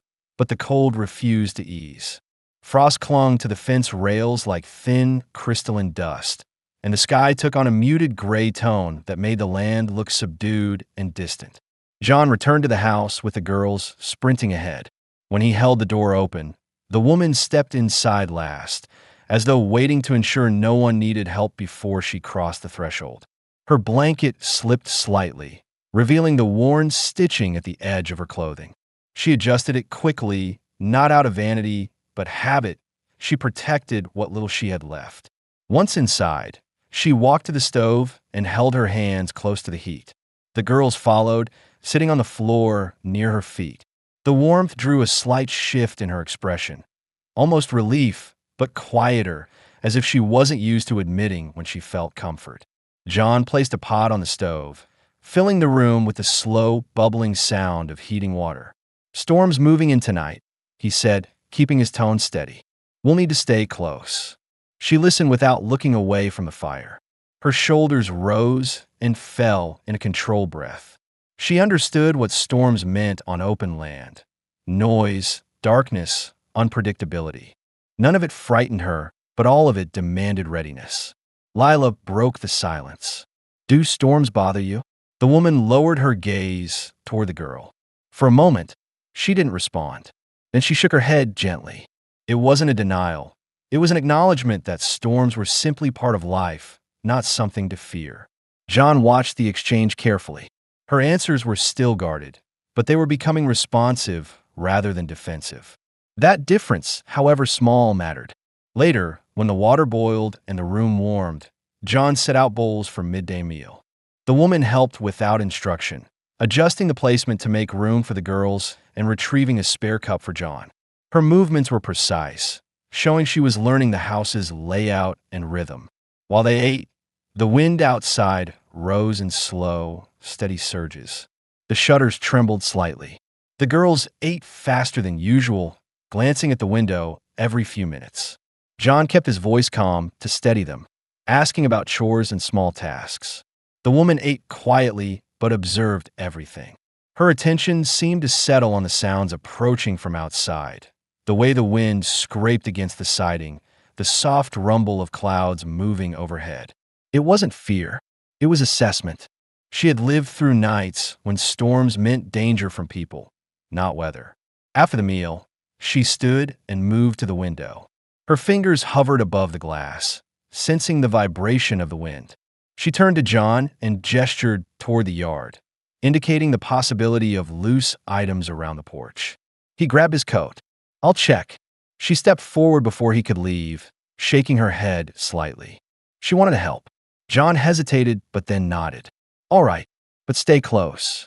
but the cold refused to ease. Frost clung to the fence rails like thin, crystalline dust, and the sky took on a muted gray tone that made the land look subdued and distant. John returned to the house with the girls sprinting ahead. When he held the door open, the woman stepped inside last, as though waiting to ensure no one needed help before she crossed the threshold. Her blanket slipped slightly, revealing the worn stitching at the edge of her clothing. She adjusted it quickly, not out of vanity, but habit. She protected what little she had left. Once inside, she walked to the stove and held her hands close to the heat. The girls followed, sitting on the floor near her feet. The warmth drew a slight shift in her expression, almost relief, but quieter, as if she wasn't used to admitting when she felt comfort. John placed a pot on the stove, filling the room with the slow, bubbling sound of heating water. "Storm's moving in tonight," he said, keeping his tone steady. "We'll need to stay close." She listened without looking away from the fire. Her shoulders rose and fell in a controlled breath. She understood what storms meant on open land: noise, darkness, unpredictability. None of it frightened her, but all of it demanded readiness. Lila broke the silence. "Do storms bother you?" The woman lowered her gaze toward the girl. For a moment, she didn't respond. Then she shook her head gently. It wasn't a denial. It was an acknowledgement that storms were simply part of life, not something to fear. John watched the exchange carefully. Her answers were still guarded, but they were becoming responsive rather than defensive. That difference, however small, mattered. Later, when the water boiled and the room warmed, John set out bowls for midday meal. The woman helped without instruction, adjusting the placement to make room for the girls and retrieving a spare cup for John. Her movements were precise, showing she was learning the house's layout and rhythm. While they ate, the wind outside rose in slow, steady surges. The shutters trembled slightly. The girls ate faster than usual, glancing at the window every few minutes. John kept his voice calm to steady them, asking about chores and small tasks. The woman ate quietly but observed everything. Her attention seemed to settle on the sounds approaching from outside, the way the wind scraped against the siding, the soft rumble of clouds moving overhead. It wasn't fear. It was assessment. She had lived through nights when storms meant danger from people, not weather. After the meal, she stood and moved to the window. Her fingers hovered above the glass, sensing the vibration of the wind. She turned to John and gestured toward the yard, indicating the possibility of loose items around the porch. He grabbed his coat. "I'll check." She stepped forward before he could leave, shaking her head slightly. She wanted to help. John hesitated but then nodded. "All right, but stay close."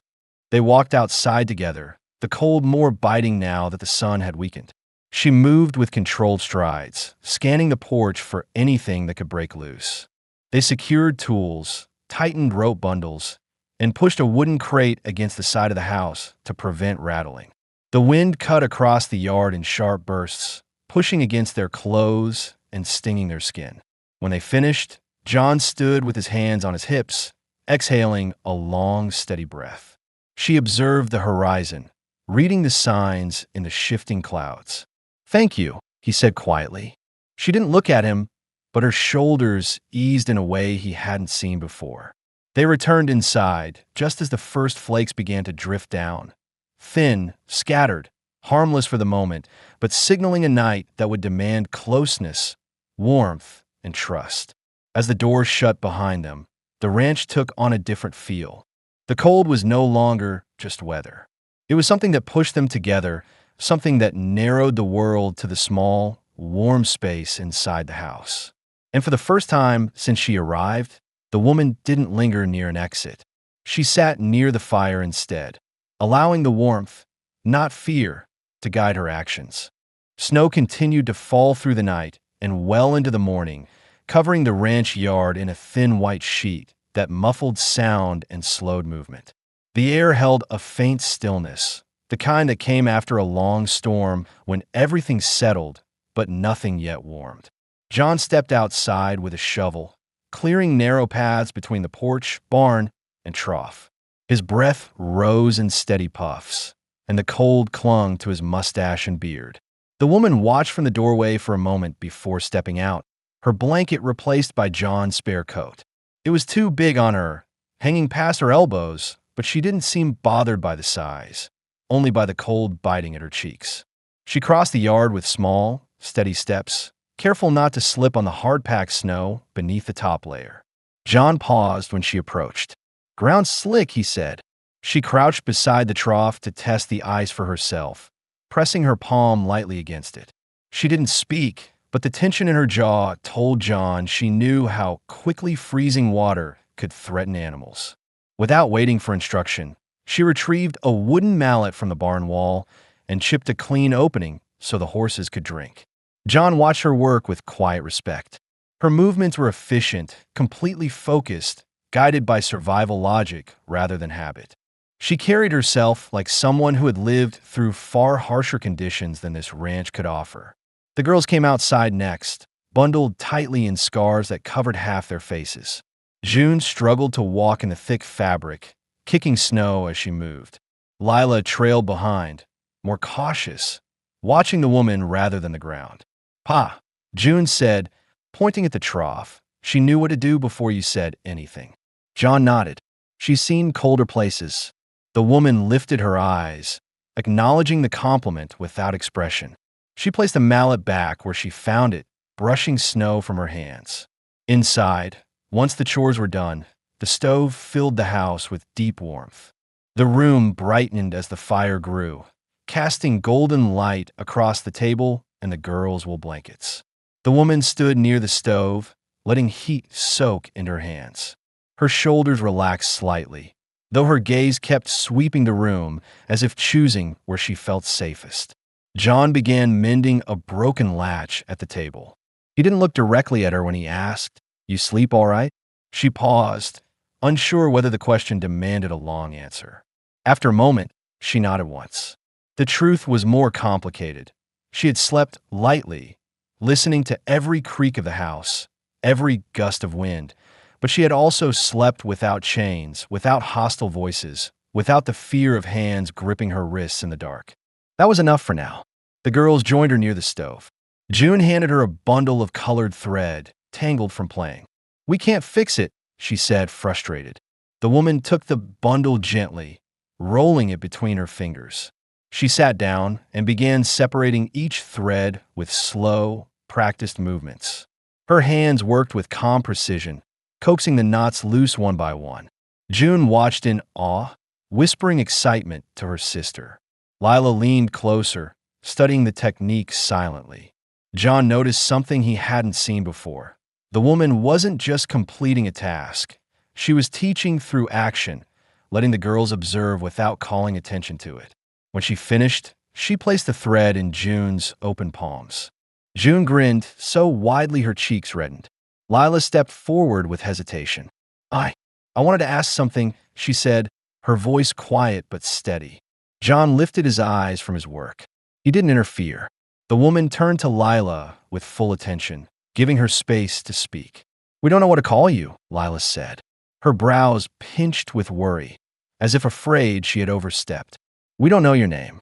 They walked outside together, the cold more biting now that the sun had weakened. She moved with controlled strides, scanning the porch for anything that could break loose. They secured tools, tightened rope bundles, and pushed a wooden crate against the side of the house to prevent rattling. The wind cut across the yard in sharp bursts, pushing against their clothes and stinging their skin. When they finished, John stood with his hands on his hips, exhaling a long, steady breath. She observed the horizon, reading the signs in the shifting clouds. "Thank you," he said quietly. She didn't look at him, but her shoulders eased in a way he hadn't seen before. They returned inside, just as the first flakes began to drift down. Thin, scattered, harmless for the moment, but signaling a night that would demand closeness, warmth, and trust. As the doors shut behind them, the ranch took on a different feel. The cold was no longer just weather. It was something that pushed them together, something that narrowed the world to the small, warm space inside the house. And for the first time since she arrived, the woman didn't linger near an exit. She sat near the fire instead, allowing the warmth, not fear, to guide her actions. Snow continued to fall through the night and well into the morning, covering the ranch yard in a thin white sheet that muffled sound and slowed movement. The air held a faint stillness, the kind that came after a long storm when everything settled, but nothing yet warmed. John stepped outside with a shovel, clearing narrow paths between the porch, barn, and trough. His breath rose in steady puffs, and the cold clung to his mustache and beard. The woman watched from the doorway for a moment before stepping out, her blanket replaced by John's spare coat. It was too big on her, hanging past her elbows, but she didn't seem bothered by the size, only by the cold biting at her cheeks. She crossed the yard with small, steady steps, careful not to slip on the hard-packed snow beneath the top layer. John paused when she approached. "Ground's slick," he said. She crouched beside the trough to test the ice for herself, pressing her palm lightly against it. She didn't speak, but the tension in her jaw told John she knew how quickly freezing water could threaten animals. Without waiting for instruction, she retrieved a wooden mallet from the barn wall and chipped a clean opening so the horses could drink. John watched her work with quiet respect. Her movements were efficient, completely focused, guided by survival logic rather than habit. She carried herself like someone who had lived through far harsher conditions than this ranch could offer. The girls came outside next, bundled tightly in scarves that covered half their faces. June struggled to walk in the thick fabric, kicking snow as she moved. Lila trailed behind, more cautious, watching the woman rather than the ground. "Pa," June said, pointing at the trough. She knew what to do before you said anything. John nodded. She's seen colder places. The woman lifted her eyes, acknowledging the compliment without expression. She placed the mallet back where she found it, brushing snow from her hands. Inside, once the chores were done, the stove filled the house with deep warmth. The room brightened as the fire grew, casting golden light across the table and the girls' wool blankets. The woman stood near the stove, letting heat soak into her hands. Her shoulders relaxed slightly, though her gaze kept sweeping the room as if choosing where she felt safest. John began mending a broken latch at the table. He didn't look directly at her when he asked, "You sleep all right?" She paused, unsure whether the question demanded a long answer. After a moment, she nodded once. The truth was more complicated. She had slept lightly, listening to every creak of the house, every gust of wind, but she had also slept without chains, without hostile voices, without the fear of hands gripping her wrists in the dark. That was enough for now. The girls joined her near the stove. June handed her a bundle of colored thread, tangled from playing. "We can't fix it," she said, frustrated. The woman took the bundle gently, rolling it between her fingers. She sat down and began separating each thread with slow, practiced movements. Her hands worked with calm precision, coaxing the knots loose one by one. June watched in awe, whispering excitement to her sister. Lila leaned closer, studying the technique silently. John noticed something he hadn't seen before. The woman wasn't just completing a task. She was teaching through action, letting the girls observe without calling attention to it. When she finished, she placed the thread in June's open palms. June grinned so widely her cheeks reddened. Lila stepped forward with hesitation. I wanted to ask something," she said, her voice quiet but steady. John lifted his eyes from his work. He didn't interfere. The woman turned to Lila with full attention, giving her space to speak. "We don't know what to call you," Lila said. Her brows pinched with worry, as if afraid she had overstepped. "We don't know your name."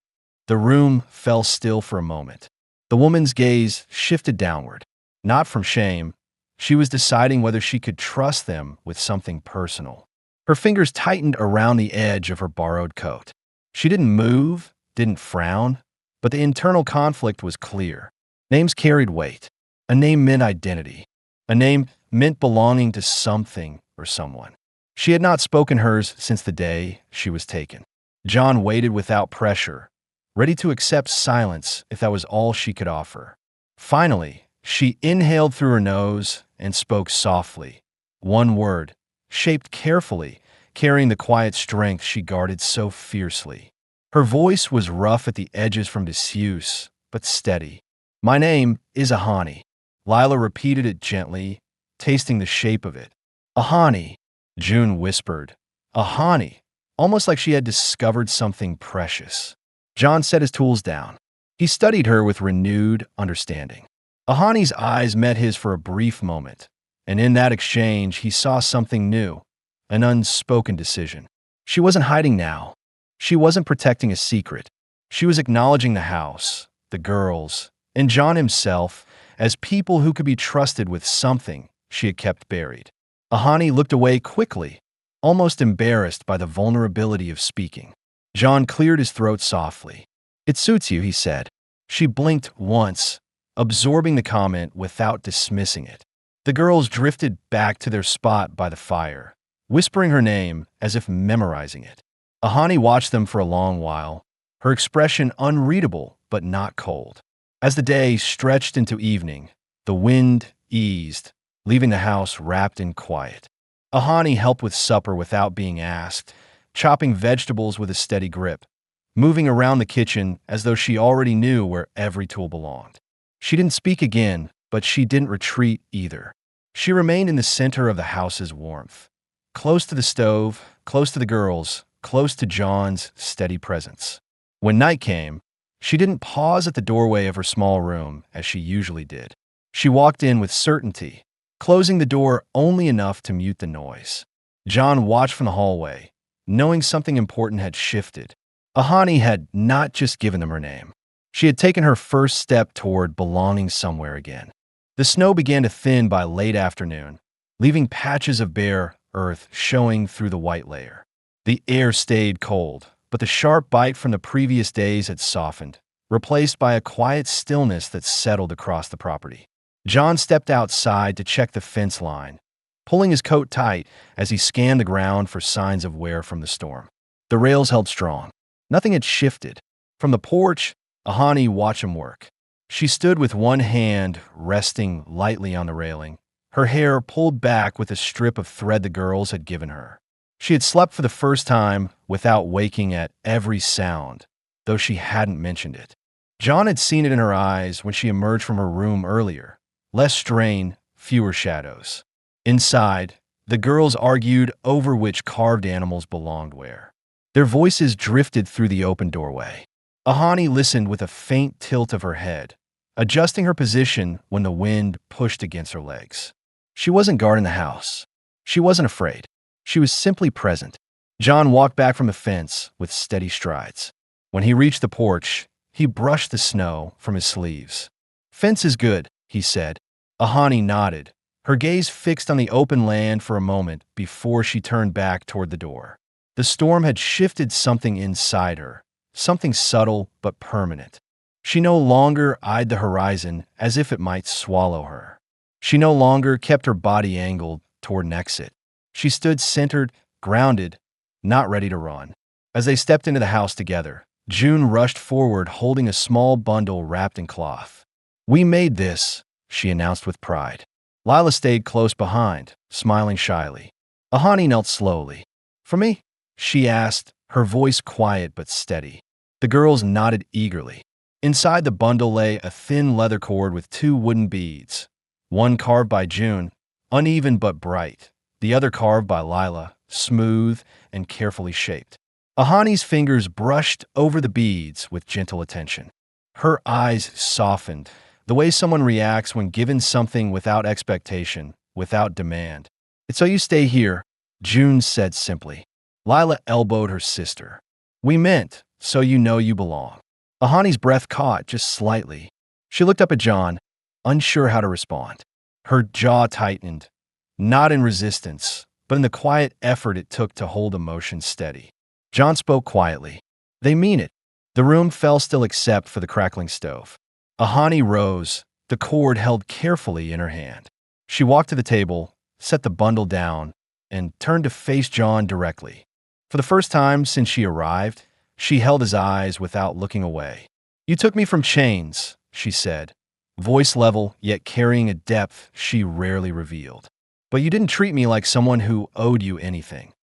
The room fell still for a moment. The woman's gaze shifted downward. Not from shame. She was deciding whether she could trust them with something personal. Her fingers tightened around the edge of her borrowed coat. She didn't move, didn't frown, but the internal conflict was clear. Names carried weight. A name meant identity. A name meant belonging to something or someone. She had not spoken hers since the day she was taken. John waited without pressure, ready to accept silence if that was all she could offer. Finally, she inhaled through her nose and spoke softly. One word, shaped carefully, carrying the quiet strength she guarded so fiercely. Her voice was rough at the edges from disuse, but steady. "My name is Ahani." Lila repeated it gently, tasting the shape of it. "Ahani," June whispered. "Ahani," almost like she had discovered something precious. John set his tools down. He studied her with renewed understanding. Ahani's eyes met his for a brief moment, and in that exchange he saw something new, an unspoken decision. She wasn't hiding now. She wasn't protecting a secret. She was acknowledging the house, the girls, and John himself as people who could be trusted with something she had kept buried. Ahani looked away quickly, almost embarrassed by the vulnerability of speaking. John cleared his throat softly. "It suits you," he said. She blinked once, absorbing the comment without dismissing it. The girls drifted back to their spot by the fire, whispering her name as if memorizing it. Ahani watched them for a long while, her expression unreadable but not cold. As the day stretched into evening, the wind eased, leaving the house wrapped in quiet. Ahani helped with supper without being asked, chopping vegetables with a steady grip, moving around the kitchen as though she already knew where every tool belonged. She didn't speak again, but she didn't retreat either. She remained in the center of the house's warmth, close to the stove, close to the girls, close to John's steady presence. When night came, she didn't pause at the doorway of her small room as she usually did. She walked in with certainty, closing the door only enough to mute the noise. John watched from the hallway, knowing something important had shifted. Ahani had not just given them her name. She had taken her first step toward belonging somewhere again. The snow began to thin by late afternoon, leaving patches of bare earth showing through the white layer. The air stayed cold, but the sharp bite from the previous days had softened, replaced by a quiet stillness that settled across the property. John stepped outside to check the fence line, pulling his coat tight as he scanned the ground for signs of wear from the storm. The rails held strong. Nothing had shifted. From the porch, Ahani watched him work. She stood with one hand resting lightly on the railing, her hair pulled back with a strip of thread the girls had given her. She had slept for the first time without waking at every sound, though she hadn't mentioned it. John had seen it in her eyes when she emerged from her room earlier. Less strain, fewer shadows. Inside, the girls argued over which carved animals belonged where. Their voices drifted through the open doorway. Ahani listened with a faint tilt of her head, adjusting her position when the wind pushed against her legs. She wasn't guarding the house. She wasn't afraid. She was simply present. John walked back from the fence with steady strides. When he reached the porch, he brushed the snow from his sleeves. "Fence is good," he said. Ahani nodded, her gaze fixed on the open land for a moment before she turned back toward the door. The storm had shifted something inside her, something subtle but permanent. She no longer eyed the horizon as if it might swallow her. She no longer kept her body angled toward an exit. She stood centered, grounded, not ready to run. As they stepped into the house together, June rushed forward holding a small bundle wrapped in cloth. "We made this," she announced with pride. Lila stayed close behind, smiling shyly. Ahani knelt slowly. "For me?" she asked, her voice quiet but steady. The girls nodded eagerly. Inside the bundle lay a thin leather cord with 2 wooden beads, one carved by June, uneven but bright, the other carved by Lila, smooth and carefully shaped. Ahani's fingers brushed over the beads with gentle attention. Her eyes softened, the way someone reacts when given something without expectation, without demand. "It's so you stay here," June said simply. Lila elbowed her sister. "We meant, so you know you belong." Ahani's breath caught just slightly. She looked up at John, unsure how to respond. Her jaw tightened, not in resistance, but in the quiet effort it took to hold emotion steady. John spoke quietly. "They mean it." The room fell still except for the crackling stove. Ahani rose, the cord held carefully in her hand. She walked to the table, set the bundle down, and turned to face John directly. For the first time since she arrived, she held his eyes without looking away. "You took me from chains," she said, voice level yet carrying a depth she rarely revealed. "But you didn't treat me like someone who owed you anything."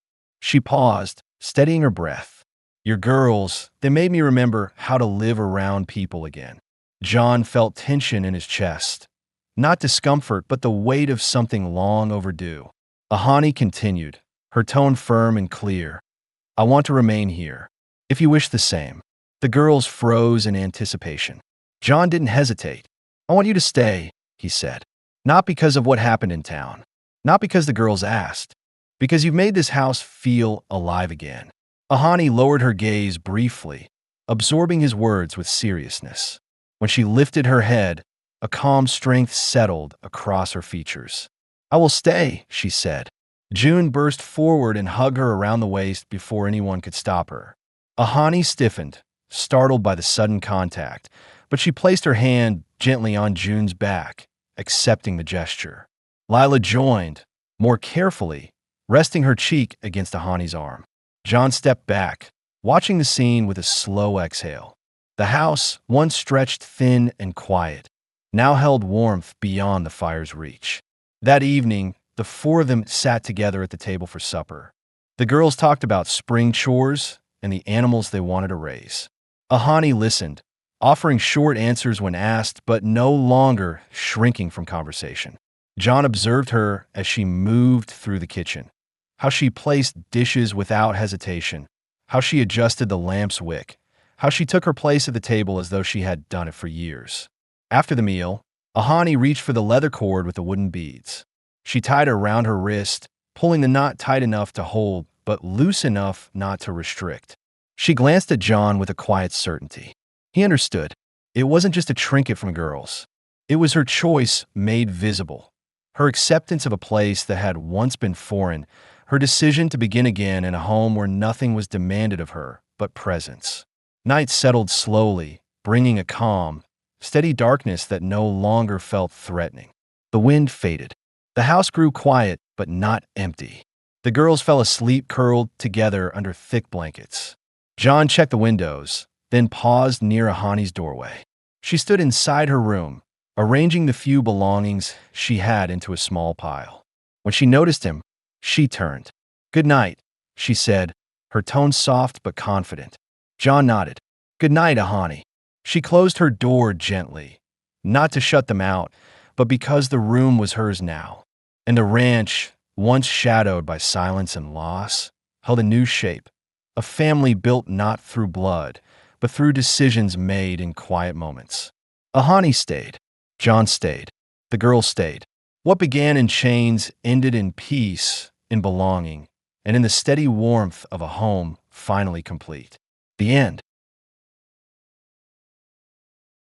She paused, steadying her breath. "Your girls, they made me remember how to live around people again." John felt tension in his chest. Not discomfort, but the weight of something long overdue. Ahani continued, her tone firm and clear. "I want to remain here, if you wish the same." The girls froze in anticipation. John didn't hesitate. "I want you to stay," he said. "Not because of what happened in town. Not because the girls asked. Because you've made this house feel alive again." Ahani lowered her gaze briefly, absorbing his words with seriousness. When she lifted her head, a calm strength settled across her features. "I will stay," she said. June burst forward and hugged her around the waist before anyone could stop her. Ahani stiffened, startled by the sudden contact, but she placed her hand gently on June's back, accepting the gesture. Lila joined, more carefully, resting her cheek against Ahani's arm. John stepped back, watching the scene with a slow exhale. The house, once stretched thin and quiet, now held warmth beyond the fire's reach. That evening, the 4 of them sat together at the table for supper. The girls talked about spring chores and the animals they wanted to raise. Ahani listened, offering short answers when asked, but no longer shrinking from conversation. John observed her as she moved through the kitchen, how she placed dishes without hesitation, how she adjusted the lamp's wick, how she took her place at the table as though she had done it for years. After the meal, Ahani reached for the leather cord with the wooden beads. She tied it around her wrist, pulling the knot tight enough to hold, but loose enough not to restrict. She glanced at John with a quiet certainty. He understood. It wasn't just a trinket from girls. It was her choice made visible. Her acceptance of a place that had once been foreign, her decision to begin again in a home where nothing was demanded of her but presence. Night settled slowly, bringing a calm, steady darkness that no longer felt threatening. The wind faded. The house grew quiet, but not empty. The girls fell asleep curled together under thick blankets. John checked the windows, then paused near Ahani's doorway. She stood inside her room, arranging the few belongings she had into a small pile. When she noticed him, she turned. "Good night," she said, her tone soft but confident. John nodded. "Good night, Ahani." She closed her door gently, not to shut them out, but because the room was hers now. And the ranch, once shadowed by silence and loss, held a new shape, a family built not through blood, but through decisions made in quiet moments. Ahani stayed. John stayed. The girl stayed. What began in chains ended in peace, in belonging, and in the steady warmth of a home finally complete. The end.